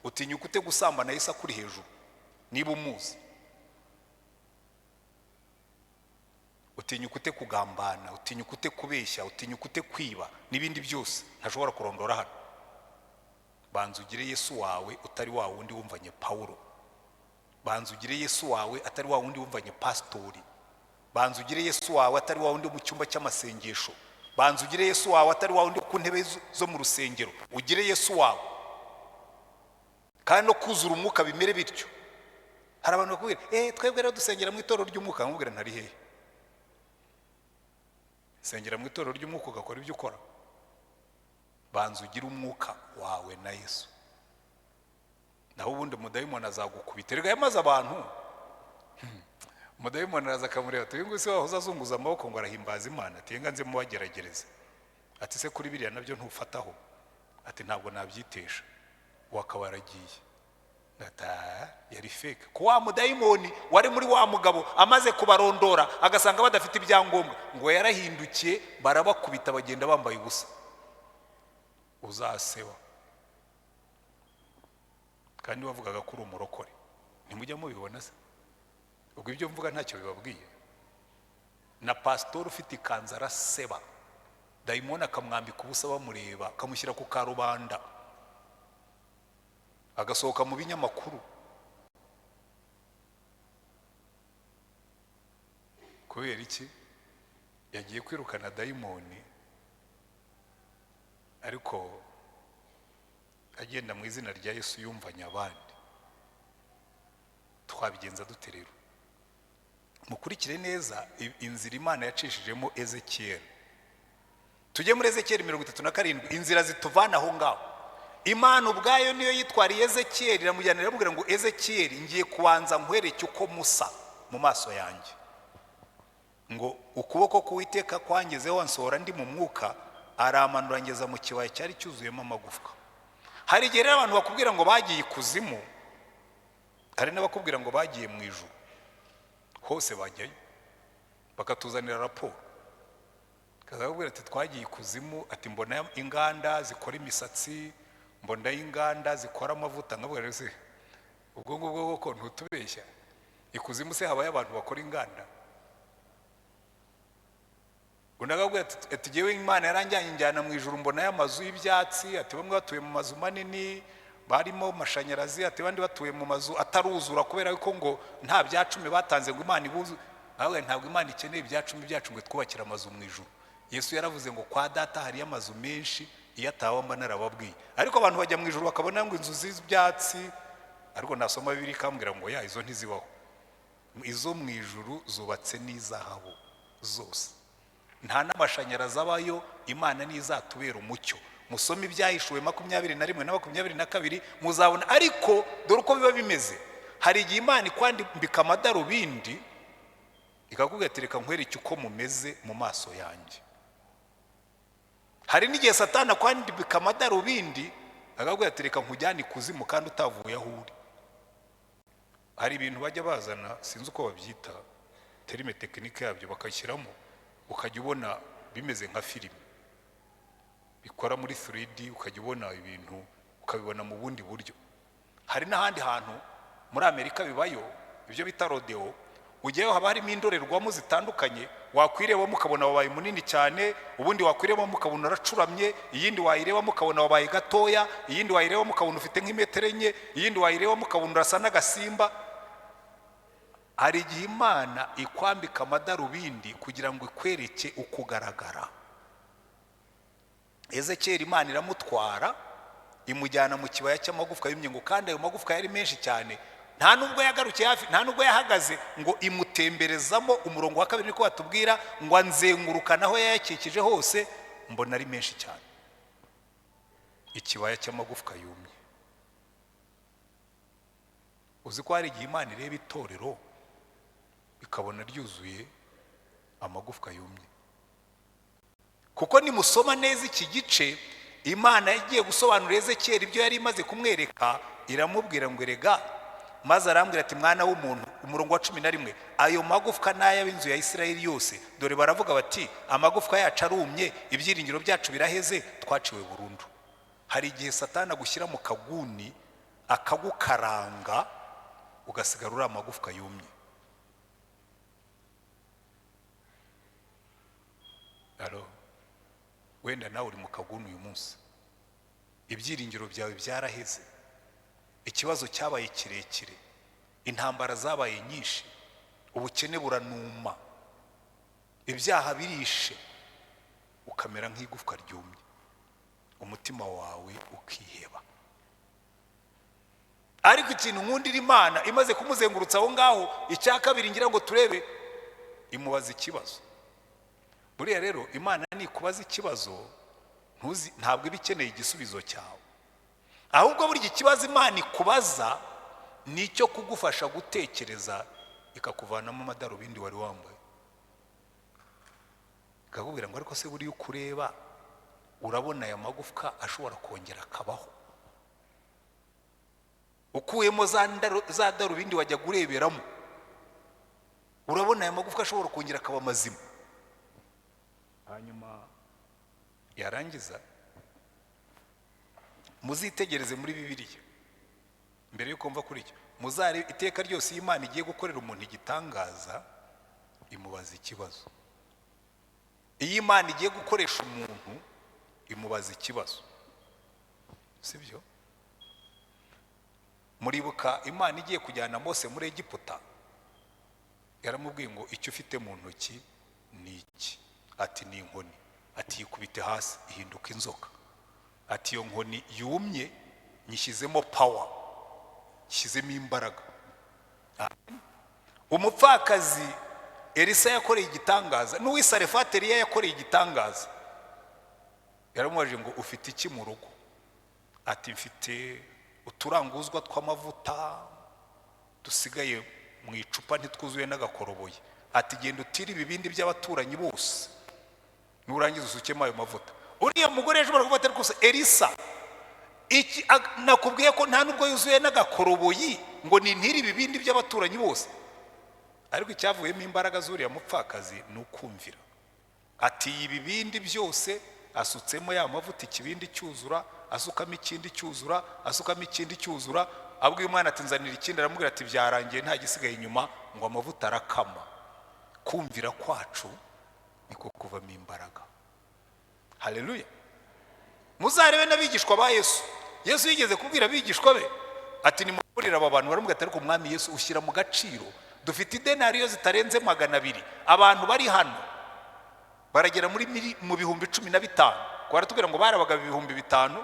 S1: Utinyuka ute gusambana Yesu akuri hejuru niba umuzi? Utinyuka ute kugambana? Utinyuka ute kubeshya? Utinyuka ute kwiba n'ibindi byose ntashobora kurondora hano? Banza ugire Yesu wawe utari wa wundi wumvanye Pawulo. Banza ugire Yesu wawe atari wa wundi wumvanye pastori. Banza ugire Yesu wawe atari wa wundi mu cyumba cy'amasengesho. Banza ugire Yesu wawe atari wa wundi ku ntebe zo mu rusengero. Ugire Yesu wawe, kandi no kuzura umwuka bimere bityo. Hari abantu bakubwira twebwe rero dusengera mu itorero ry'umwuka. Nkubwira ntari hehe? Sengera mu itorero ry'umwuka ugakora ibyo ukora. Banza ugire umwuka wawe na Yesu, naho ubundi mudayimoni azagukubita. Erega yamaze abantu. Mudayimoni araza akamureba ati ngo se wahoze azunguza amaboko ngo arahimbaza Imana. Ati nganze mu bageragereza. Ati se kuri biriya nabyo ntufataho? Ati ntabwo nabyitesha. Wakabaragiye. Yari fake. Ko wa mudayimoni wari muri wa mugabo amaze kubarondora agasanga badafite ibyangombwa, ngo yarahindukiye barabakubita bagenda bambaye ubusa. Uzaseba. Kandi wavugaga kuri umurokore. Nimujya mubibona se? Ubwo ibyo mvuga ntacyo bibabwiye. Na pastor ufite ikanzu araseba, dayimoni akamwambika ubusa bamureba, akamushyira ku karubanda, agasohoka mu binyamakuru. Kubera iki? Yagiye kwirukana dayimoni ariko agenda mu izina rya Yesu yumvanya abandi. Twabigenza dute rero? Mukurikire neza inzira Imana yacishijemo Ezekiyeli. Tujye muri Ezekiyeli 37. Inzira zituvana aho ngaho. Imana ubwayo niyo yitwariye Ezekiyeli, iramujyanira iramubwira ngo Ezekiyeli ngiye kubanza nkwereke uko musa mu maso yanjye. ukuboko k'Uwiteka kwangezeho ansohora ndi mu mwuka, aramanura ngeza mu kibaya cyari cyuzuyemo amagufwa. Hari igihe rero abantu bakubwira ngo bagiye ikuzimu, hari n'abakubwira ngo bagiye mu ijuru. Hose bajyayo bakatuzanira raporo, kazakubwira ati twagiye ikuzimu, ati mbona inganda zikora imisatsi, mbona inganda zikora amavuta. Nkabwira rero se ubwo ngubwo koko ntutubeshya, ikuzimu se habaye abantu bakora inganda? Unagabwira ati jewe Imana yaranjyanye injyana mu ijuru, mbona y'amazu y'ibyatsi, ati bamwe batuye mu mazu manini barimo amashanyarazi, ati bandi batuye mu mazu ataruzura kubera ko ngo nta byacumi batanze ngo Imana ibuzu. Aho ntabwo Imana ikeneye ibyacumi byacu ngo twubakira amazu mu ijuru. Yesu yaravuze ngo kwa data hari amazu menshi, iyo atawamba narababwiye. Ariko abantu bajya mu ijuru bakabona ngo inzu z'ibyatsi, ariko nasoma Bibiliya ikambwira ngo ya izo ntizibaho. Izo mu ijuru zubatse n'izahabu zose, nta n'amashanyarazi abayo. Imana nizatubera umucyo. Musome Ibyahishuwe 21 na 22 muzabona. Ariko dore uko biba bimeze, hari igihe Imana ikwambika amadarubindi ikakubwira ati reka nkwereke uko mumeze mu maso yanjye. Hari n'igihe Satani akwambika amadarubindi akakubwira ati reka nkujyane ikuzimu kandi utavuye aho uri. Hari ibintu bajya bazana, sinzi uko babyita, terime tekinike yabyo bakashyiramo, ukajya ubona bimeze nka filime bikora muri 3D, ukajya ubona ibintu ukabibona mu bundi buryo. Hari n'ahandi hantu muri Amerika bibayo ibyo bita rodeo, ugiyeho haba harimo indorerwamo zitandukanye, wakwirebamo ukabona wabaye munini cyane, ubundi wakwirebamo ukabona uracuramye, iyindi wayirebamo ukabona wabaye gatoya, iyindi wayirebamo ukabona ufite nk'imetero enye, iyindi wayirebamo ukabona urasa n'agasimba. Hari igihe Imana ikwambika amadarubindi kugira ngo ikwereke ukugaragara. Ezekiyeli Imana iramutwara imujyana mu kibaya cy'amagufwa yumye, ngo kandi ayo magufwa yari menshi cyane, nta nubwo yagarukiye hafi, nta nubwo yahagaze ngo imutemberezamo. Umurongo wa 2 niko batubwira ngo anzengurukana aho yayakikije hose, mbona ari menshi cyane. Ikibaya cy'amagufwa yumye. Uzi ko hari igihe Imana ireba itorero ikabona ryuzuye amagufwa yumye. Kuko nimusoma neza iki gice, Imana yagiye gusobanura Ezekiyeli ibyo yari imaze kumwereka, iramubwira ngo erega, maze arambwira ati mwana w'umuntu, umurongo wa 11, ayo magufwa n'ay'ab'inzu ya Isirayeli yose, dore baravuga bati amagufwa yacu arumye, ibyiringiro byacu biraheze, twaciwe burundu. Hari igihe Satani agushyira mu kaguni akagukaranga, ugasigara uri amagufwa yumye. Alo, wenda nawe uri mu kaguni uyu munsi, ibyiringiro byawe byaraheze, ikibazo cyabaye kirekire, intambara zabaye nyinshi, ubukene buranuma, ibyaha birishe, ukamera nk'igufwa ryumye, umutima wawe ukiheba. Ariko ikintu nkundira Imana, imaze kumuzengurutsa aho ngaho, icya kabiri ngira ngo turebe, imubaza ikibazo. Buriya rero Imana nikubaza ikibazo, ntabwo iba ikeneye igisubizo cyawe, ahubwo buri ikibazo Imana ikubaza nicyo kugufasha gutekereza, ikakuvanamo amadarubindi wari wambaye, ikakubwira ngo ariko se buriya ukureba urabona aya magufwa ashobora kongera akabaho. Ukuyemo za darubindi wajya gureberamo, urabona aya magufwa ashobora kongera akaba mazima. Hanyuma yarangiza, muzitegereze muri Bibiliya mbere yuko mva kuri cyo, muzare iteka ryose Imana igiye gukorera umuntu igitangaza, imubaza ikibazo. Iyo Imana igiye gukoresha umuntu imubaza ikibazo, sibyo? Muribuka Imana igiye kujyana Mose muri Egiputa, yaramubwiye ngo icyo ufite mu ntoki ni iki? Ati ni inkoni. Ati yikubite hasi ihinduka inzoka. Ati iyo nkoni yumye nyishyizemo power, nyishyizemo imbaraga. Umupfakazi Elisa yakoreye igitangaza, n'uwisarefati Eliya yakoreye igitangaza. Yaramubajije ngo ufite iki mu rugo? Ati mfite uturanguzwa tw'amavuta dusigaye mu icupa ntitwuzuye n'agakoroboye. ati genda utire ibibindi by'abaturanyi bose nurangiza usukemo ayo mavuta. Uriya mugore yashobora kuvuga ati rwose Elisa iki nakubwiye ko nta nubwo yuzuye n'agakoroboyi ngo nintire ibibindi by'abaturanyi bose. Ariko icyavuyemo imbaraga z'uriya mupfakazi ni ukumvira. Ati ibibindi byose asutsemo ya mavuta, ikibindi cyuzura, asukamo ikindi cyuzura, asukamo ikindi cyuzura. Abwiye umwana ati nzanira ikindi, aramubwira ati byarangiye nta gisigaye inyuma, ngo amavuta arakama. Kumvira kwacu niko kuvamo imbaraga. Haleluya. Muzarebe n'abigishwa ba Yesu. Yesu yigeze kubwira abigishwa be ati nimurira aba bantu, baramubwira ati ariko umwami Yesu ushyira mu gaciro, dufite idenariyo zitarenze 200, abantu bari hano baragera mu bihumbi 15. Kwaratubwira ngo barabaga 5,000,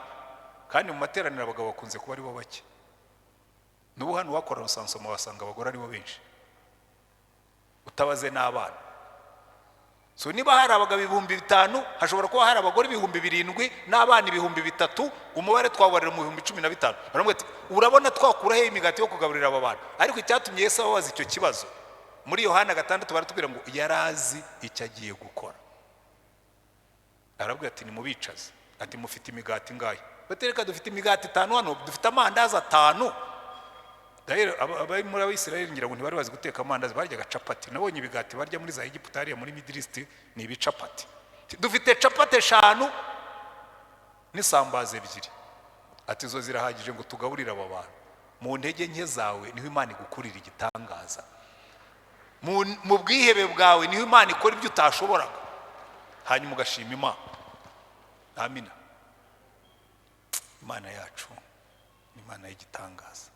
S1: kandi mu materaniro abagabo bakunze kuba ari bo bake. N'ubu hano wakora usansoma wasanga abagore ari bo benshi, utabaze n'abana. So niba hari abagabo 5,000, hashobora kuba hari abagore 7,000 n'abana 3,000, umubare twabarira mu 15,000. Baramubwira ati urabona twakura he imigati yo kugaburira aba bantu? Ariko icyatumye Yesu ababaza icyo kibazo muri Yohana 6 baratubwira ngo yarazi icyo agiye gukora. Arabwira ati nimubicaze, ati mufite imigati ngahe? Batereka dufite imigati 5 hano, dufite amandazi 5. Rero abari muri Abisirayeli ngira ngo ntibari bazi guteka amandazi, baryaga capati. Nabonye ibigati barya muri za Egiputa hariya muri Middle East ni ibicapati. Dufite capati 5 n'isambaza 2. Ati zo zirahagije ngo tugaburire aba bantu. Mu ntege nke zawe niho Imana igukurira igitangaza. Mu bwihebe bwawe niho Imana ikora ibyo utashoboraga, hanyuma ugashima Imana. Amina. Imana yacu ni Imana y'igitangaza.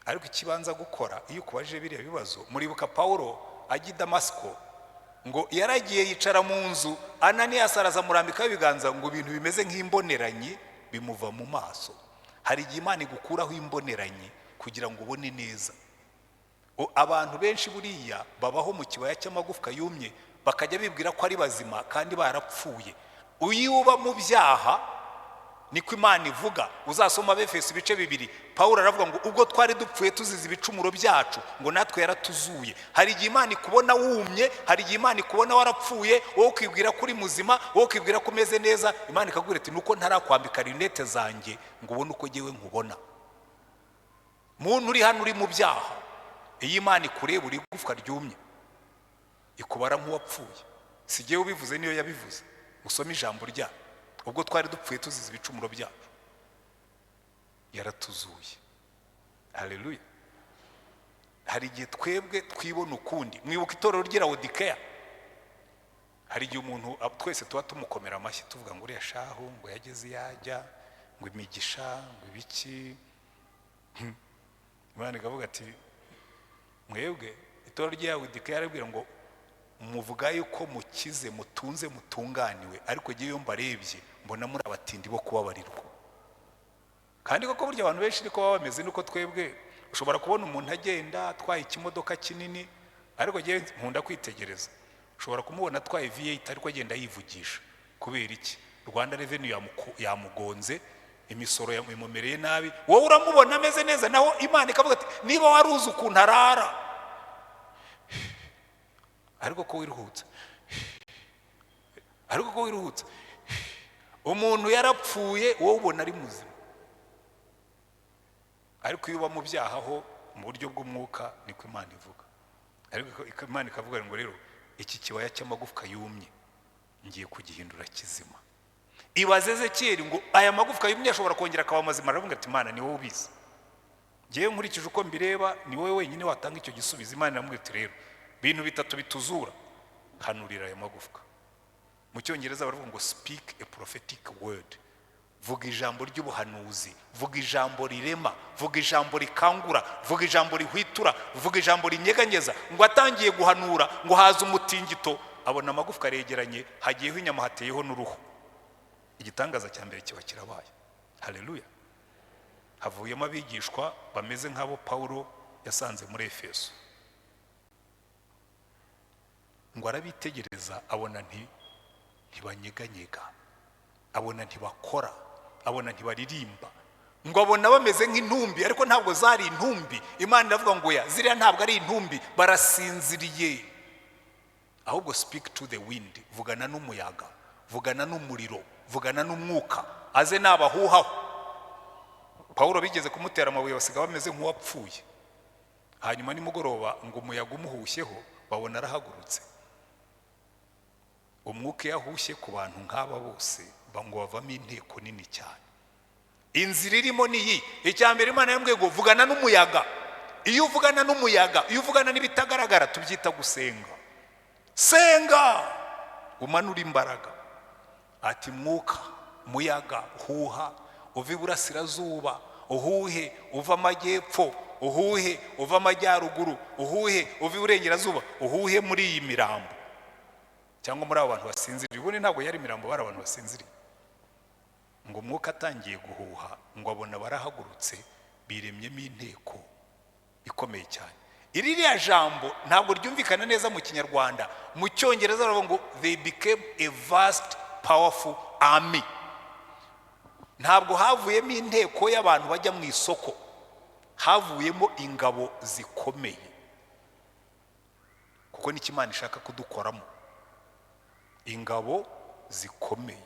S1: Ariko ikibanza gukora iyo kubaje biriya bibazo, muribuka Paulo ajya i Damasiko ngo yaragiye yicara mu nzu, Ananiya araza murambika ibiganza ngo ibintu bimeze nk'imboneranye bimuva mu maso. Hari igihe Imana igukuraho imboneranye kugira ngo ubone neza. Abantu benshi buriya babaho mu kibaya cy'amagufwa yumye, bakajya bibwira ko ari bazima kandi barapfuye. Uyuba mu byaha niko Imana ivuga. Uzasoma Efeso ibice 2, Paulo aravuga ngo ubwo twari dupfuye tuzize ibicumuro byacu ngo natwe yaratuzuye. Hari igihe Imana ikubona wumye, hari igihe Imana ikubona warapfuye, wowe ukibwira kuri muzima, wowe ukibwira ko umeze neza. Imana ikagwira ati nuko ntarakwambika rinete zanjye ngo ubone uko jyewe nkubona. Muntu uri hano uri mu byaha, iyi Imana ikureba uri gufwa ryumye, ikubara nk'uwapfuye. Si jyewe ubivuze, niyo yabivuze. Usome ijambo rya ubwo twari dupfuye tuzize ibicumuro byacu yaratuzuye. Haleluya. Hari igihe twebwe twibona ukundi. Mwibuka itorero ry'Ilaodikiya, hari igihe umuntu twese tuba tumukomera amashyi tuvuga ngo uriya shahu ngo yageze yajya ngo imigisha ngo ibiki. Imana ikavuga ati mwebwe itorero ry'Ilaodikiya arabwira ngo muvuga yuko mukize mutunze mutunganiwe, ariko giye yo mbarebye mbona muri abatindi bo kubabarirwa. Kandi koko burya abantu benshi niko baba bameze, nuko twebwe ushobora kubona umuntu agenda atwaye ikimodoka kinini, ariko giye nkunda kwitegereza, ushobora kumubona atwaye V8 ariko agenda yivugisha. Kubera iki? Rwanda Revenue yamugonze, imisoro yamumereye nabi, wowe uramubona ameze neza. Naho Imana ikavuga ati niba waruzi ukuntu arara ariko ko wiruhutse, ariko ko wiruhutse, umuntu yarapfuye wowe ubona ari muzima. Ariko iyo uba mu byaha ho mu buryo bw'umwuka niko Imana ivuga. Ariko Imana ikavuga ngo rero iki kibaya cy'amagufwa yumye ngiye kugihindura kizima. Ibaze Ezekiyeli ngo aya magufwa yumye ashobora kongera akaba mazima. Aravuga ati Imana ni wowe ubizi, ngiye nkurikije uko mbireba ni wowe wenyine watanga icyo gisubizo. Imana iramubwira ati rero bintu 3 bituzura, hanurira aya magufwa. Mu Cyongereza baravuga ngo speak a prophetic word. Vuga ijambo ry'ubuhanuzi, vuga ijambo rirema, vuga ijambo rikangura, vuga ijambo rihwitura, vuga ijambo rinyeganyeza. Ngo atangiye guhanura ngo haza umutingito, abona amagufwa aregeranye, hagiyeho inyama, hateyeho n'uruhu. Igitangaza cya mbere kiba kirabaye. Haleluya. Havuyemo abigishwa bameze nk'abo Paulo yasanze muri Efeso. Ngo arabitegereza abona ntibanyeganyega, abona ntibakora, abona ntibaririmba, ngo abona bameze nk'intumbi, ariko ntabwo zari intumbi. Imana iravuga ngo ya ziriya ntabwo ari intumbi, barasinziriye. Ahubwo speak to the wind, vugana n'umuyaga, vugana n'umuriro, vugana n'umwuka, aze nabahuhaho. Pawulo bigeze kumutera amabuye basiga bameze nk'uwapfuye. Hanyuma nimugoroba ngo umuyaga umuhushyeho babona arahagurutse. Umwuka yahushye ku bantu nk'aba bose ngo bavamo inteko nini cyane. Inzira irimo niyi. Icyambere Imana yambwiye ngo vugana n'umuyaga. Iyo uvugana n'umuyaga, iyo uvugana n'ibitagaragara, tubyita gusenga. Senga umanura imbaraga. Ati mwuka, muyaga, huha, uva iburasirazuba, uhuhe uva amajyepfo, uhuhe uva amajyaruguru, uhuhe uva iburengerazuba, uhuhe muri iyi mirambo cyangwa muri abo bantu basinziriye. Ubundi ntabwo yari imirambo, bari abantu basinziriye. Ngo umwuka atangiye guhuha, ngo abona barahagurutse, biremyemo inteko ikomeye cyane. Iriya jambo ntabwo ryumvikana neza mu Kinyarwanda. Mu Cyongereza baravuga ngo they became a vast powerful army. Ntabwo havuyemo inteko y'abantu bajya mu isoko, havuyemo ingabo zikomeye. Kuko ni Imana ishaka kudukoramo ingabo zikomeye,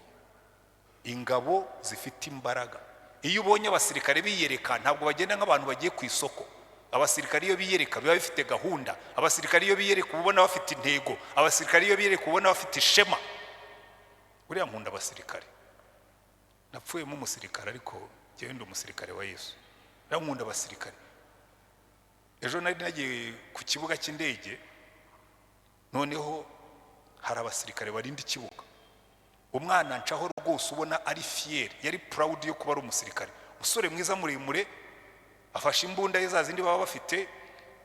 S1: ingabo zifite imbaraga. Iyo ubonye abasirikare biyereka, ntabwo bagenda nk'abantu bagiye ku isoko. Abasirikare iyo biyereka biba bifite gahunda. Abasirikare iyo biyereka ubona bafite intego. Abasirikare iyo biyereka ubona bafite ishema. Uriya nkunda abasirikare. Napfuyemo umusirikare, ariko njyewe ndi umusirikare wa Yesu. Nkunda abasirikare. Ejo nari nagiye ku kibuga cy'indege, noneho hari abasirikare barinda ikibuga. Umwana ncaho rwose ubona ari fier, yari proud yo kuba ari umusirikare. Umusore mwiza muremure, afashe imbunda ye zazindi baba bafite,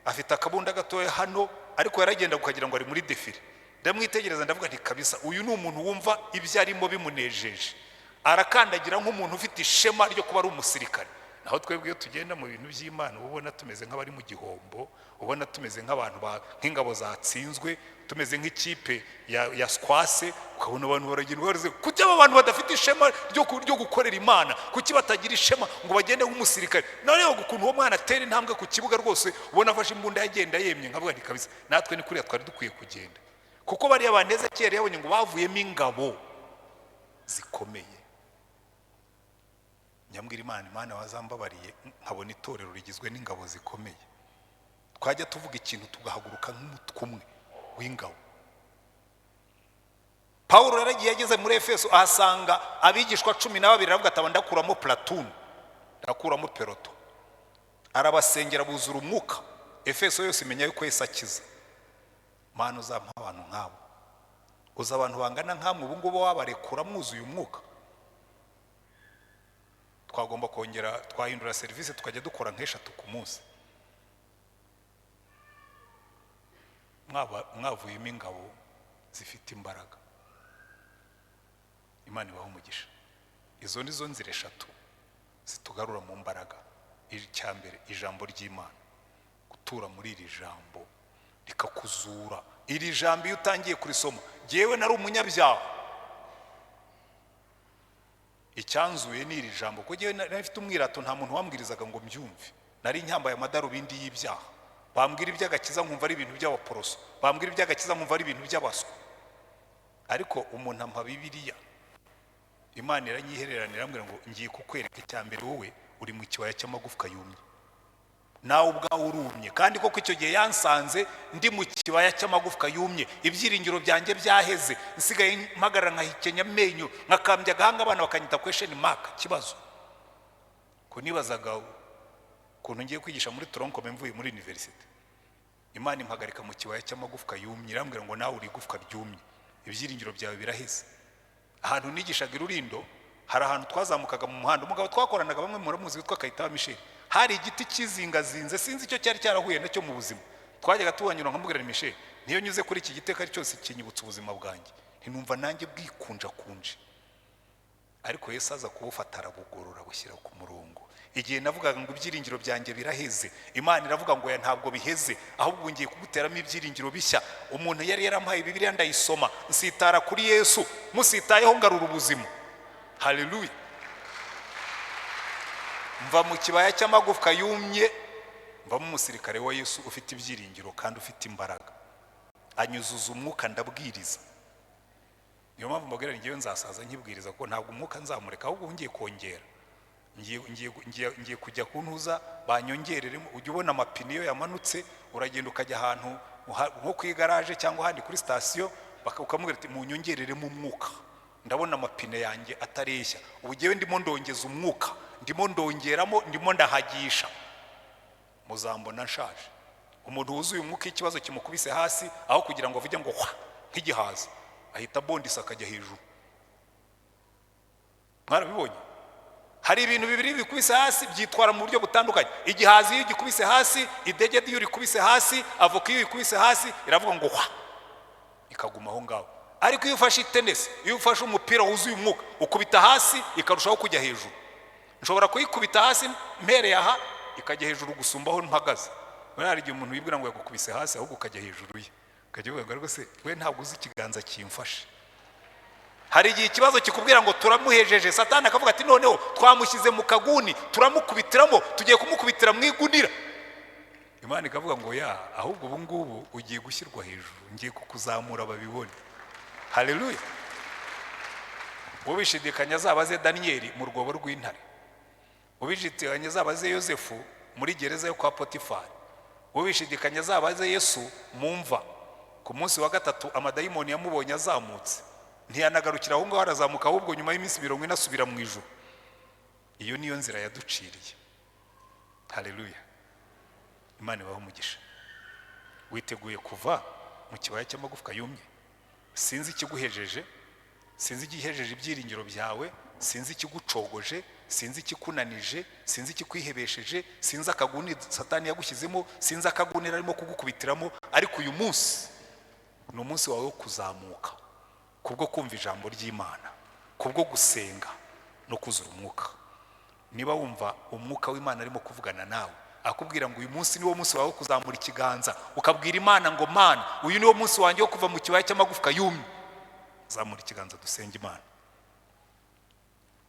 S1: afite akabunda gatoya hano, ariko yaragenda kukagira ngo ari muri defile. Ndamwitegereza ndavuga nti kabisa uyu ni umuntu wumva ibyo arimo bimunejeje. Arakandagira nk'umuntu ufite ishema ryo kuba ari umusirikare. Naho twebwe iyo tugenda mu bintu by'Imana ubona tumeze nk'abari mu gihombo, ubona tumeze nk'abantu nk'ingabo zatsinzwe, tumeze nk'ikipe ya squasse. Ukabona abantu baragenda barize kuki aba bantu badafite ishema ryo gukorera Imana, kuki batagira ishema ngo bagende nk'umusirikare. Nawe ukuntu uwo mwana atera intambwe ku kibuga rwose ubona afashe imbunda yagenda yemye, nkavuga nti kabisa natwe ni kuriya twari dukwiye kugenda. Kuko bariya baneze kera yabonye ngo bavuyemo ingabo zikomeye. Nyambwira Imana wazambabariye nkabona itorero rigizwe n'ingabo zikomeye. Twajya tuvuga ikintu tugahaguruka nk'umutwe umwe w'ingabo. Paulo yaragiye yageze muri Efeso ahasanga abigishwa 12 aravuga ati ndakuramo platoon, ndakuramo peloto. Arabasengera buzura umwuka. Efeso yose imenya yuko Yesu akiza. Mana uzampa abantu nkabo. Uza abantu bangana nkamwe ubu ngubo wabarekura mwuzuye umwuka. Twagomba kongera twahindura service tukajya dukora nk'eshatu ku munsi. Mwavuyemo ingabo zifite imbaraga. Imana ibaho umugisha. Izo nizo nzira eshatu zitugarura mu mbaraga. Icyambere ijambo ry'Imana, gutura muri iri jambo rikakuzura. Iri jambo iyo utangiye kurisoma, jewe nari umunyabyaha, icyanzuye ni iri jambo. Kuko jewe nafite umwirato, nta muntu wambwirizaga ngo mbyumve. Nari nyambaye amadarubindi y'ibyaha. Bambwira iby'agakiza nkumva ari ibintu by'abaporoso, bambwira iby'agakiza nkumva ari ibintu by'abaswa. Ariko umuntu ampa Bibiliya, Imana iranyihereranira irambwira ngo ngiye kukwereka icyambere wowe uri mu kibaya cy'amagufwa yumye. Nawe ubwawe urumye. Kandi koko icyo gihe yansanze ndi mu kibaya cy'amagufwa yumye, ibyiringiro byanjye byaheze, nsigaye mpagarara nkahikenya amenyo, nkakambya agahanga, abana bakanyita question mark, kibazo. Ko nibazaga ukuntu ngiye kwigisha muri Tronkombe mvuye muri university. Imana impagarika mu kibaya cy'amagufwa yumye, irambwira ngo nawe uri igufwa ryumye, ibyiringiro byawe biraheze. Ahantu nigishaga Irurindo, hari ahantu twazamukaga mu muhanda, umugabo twakoranaga bamwe muramuzi witwa Kayitaba Michel. Hari igiti kizingazinze, sinzi icyo cyari cyarahuye nacyo mu buzima. Twajyaga tubanyura nkamubwira ni Michel, niyo nyuze kuri iki giteka cyose kinyibutsa ubuzima bwanjye, ntinumva nanjye bwikunja kunje. Ariko Yesu aza kubufata arabugorora bushyira ku murongo. Igihe navugaga ngo ibyiringiro byanjye biraheze, Imana iravuga ngo ya ntabwo biheze, ahubwo ngiye kuguteramo ibyiringiro bishya. Umuntu yari yarampaye Bibiliya ndayisoma, nsitara kuri Yesu, musitayeho ngarura ubuzima. Haleluya. mva mu kibaya cy'amagufwa yumye, mvamo umusirikare wa Yesu ufite ibyiringiro kandi ufite imbaraga, anyuzuza umwuka ndabwiriza. Niyo mpamvu mbabwira ngiye nzasaza nkibwiriza kuko ntabwo umwuka nzamureka, ahubwo ngiye kongera, ngiye kujya kuntuza banyongereremo. Ujya ubona amapine iyo yamanutse uragenda ukajya ahantu nko ku igaraje cyangwa ahandi kuri sitasiyo ukamubwira ati munyongereremo umwuka, ndabona amapine yanjye atareshya. Ubu ngewe ndimo ndongeza umwuka, ndimo ndongeramo, ndimo ndahagisha, muzambona nshaje. Umuntu wuzuye umwuka ikibazo kimukubise hasi, aho kugira ngo avuge ngo hwa nk'igihaza, ahita bondisa akajya hejuru. Mwarabibonye? Hari ibintu bibiri bikubise hasi byitwara mu buryo butandukanye. Igihaza iyo gikubise hasi, idegede iyo rikubise hasi, avoka iyo ikubise hasi iravuga ngo hwa ikaguma aho ngaho. Ariko iyo ufashe tennis, iyo ufashe umupira wuzuye umwuka ukubita hasi ikarushaho kujya hejuru. Nshobora kuyikubita hasi mpereye aha ikajya hejuru gusumbaho mpagaze. Hari igihe umuntu yibwira ngo yagukubise hasi ahubwo ukajya hejuru ye, ukajya uvuga ngo se we ntabwo uzi ikiganza kimfashe. Hari igihe ikibazo kikubwira ngo turamuhejeje, Satani akavuga ati noneho twamushyize mu kaguni turamukubitiramo, tugiye kumukubitira mu igunira. Imana ikavuga ngo ya ahubwo ubu ngubu ugiye gushyirwa hejuru, ngiye kukuzamura babibone. Haleluya. Ubishidikanya azabaze Danieli mu rwobo rw'intare, ubishidikanya azabaze Yosefu muri gereza yo kwa Potifari, ubishidikanya azabaze Yesu mu mva. Ku munsi wa gatatu amadayimoni yamubonye azamutse, ntiyanagarukira aho ngaho, arazamuka ahubwo nyuma y'iminsi 40 asubira mu ijuru. Iyo niyo nzira yaduciriye. Haleluya. Imana ibahe umugisha. Witeguye kuva mu kibaya cy'amagufwa yumye? Sinzi ikiguhejeje, sinzi igihejeje ibyiringiro byawe, sinzi ikigucogoje, sinzi ikikunanije, sinzi ikikwihebesheje, sinzi akaguni Satani yagushyizemo, sinzi akaguni arimo kugukubitiramo. Ariko uyu munsi ni umunsi wawe wo kuzamuka, kubwo kumva ijambo ry'Imana, kubwo gusenga no kuzura umwuka. Niba wumva umwuka w'Imana arimo kuvugana nawe akubwira ngo uyu munsi niwo munsi wawe wo kuzamura ikiganza, ukabwira Imana ngo Mana uyu niwo munsi wanjye wo kuva mu kibaya cy'amagufwa yumye, zamura ikiganza dusenge Imana.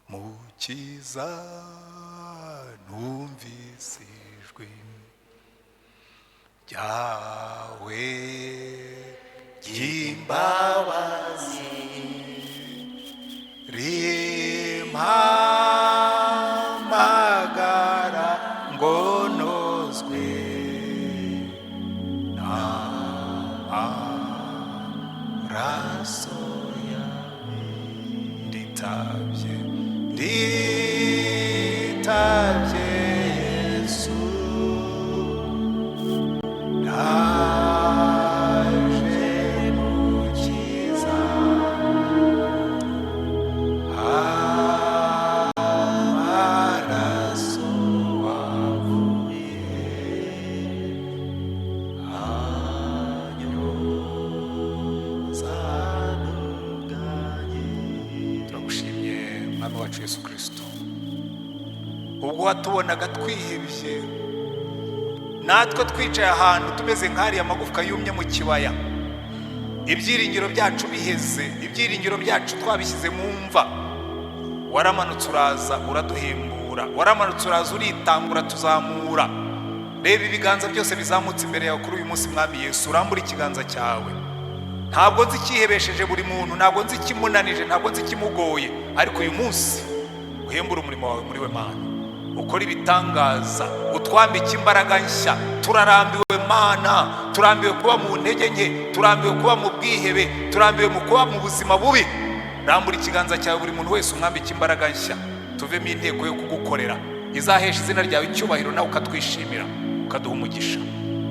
S1: Mukiza numvise ijwi ryawe ry'imbabazi rimpamagara ngo nozwe n'amaraso yawe. Nditabye Yesu, ndaje mukiza, amaraso wavuye anyoza n'ubwanjye. Turagushimye Mwami wacu Yesu Kristo, ubwo watubonaga twihebye, natwe twicaye ahantu tumeze nk'ari amagufwa yumye mu kibaya, ibyiringiro byacu biheze, ibyiringiro byacu twabishyize mu mva, waramanutse uraza uraduhembura, waramanutse uraza uritangura tuzamura. Reba ibiganza byose bizamutse imbere yawe kuri uyu munsi Mwami Yesu, urambura ikiganza cyawe. Ntabwo nzi ikihebesheje buri muntu, ntabwo nzi ikimunanije, ntabwo nzi ikimugoye, ariko uyu munsi uhembura umurimo wawe muri we Mana, ukora ibitangaza, utwambika imbaraga nshya. Turarambiwe Mana, turambiwe kuba mu ntege nke, turambiwe kuba mu bwihebe, turambiwe mu kuba mu buzima bubi. Rambura ikiganza cyawe buri muntu wese umwambika imbaraga nshya, tuvemo intego yo kugukorera izahesha izina ryawe icyubahiro, nawe ukatwishimira ukaduha umugisha.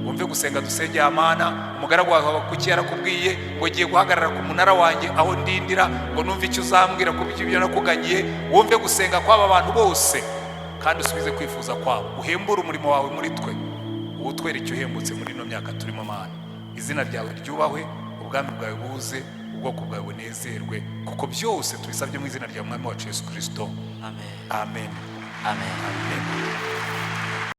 S1: Wumve gusenga dusengeye Mana, umugaragu wawe kuki yarakubwiye ngo giye guhagarara ku munara wanjye aho ndindira ngo numve icyo uzambwira ku byo nakuganyiye. Wumve gusenga kw'aba bantu bose kandi usubize kwifuza kwabo, uhembure umurimo wawe muri twe, utwereke uhembutse muri ino myaka turimo Mana. Izina ryawe ryubahwe, ubwami bwawe buze, ubwoko bwawe bunezerwe, kuko byose tubisabye mu izina rya Mwami wacu Yesu Kristo. Amen. Amen. Amen. Amen.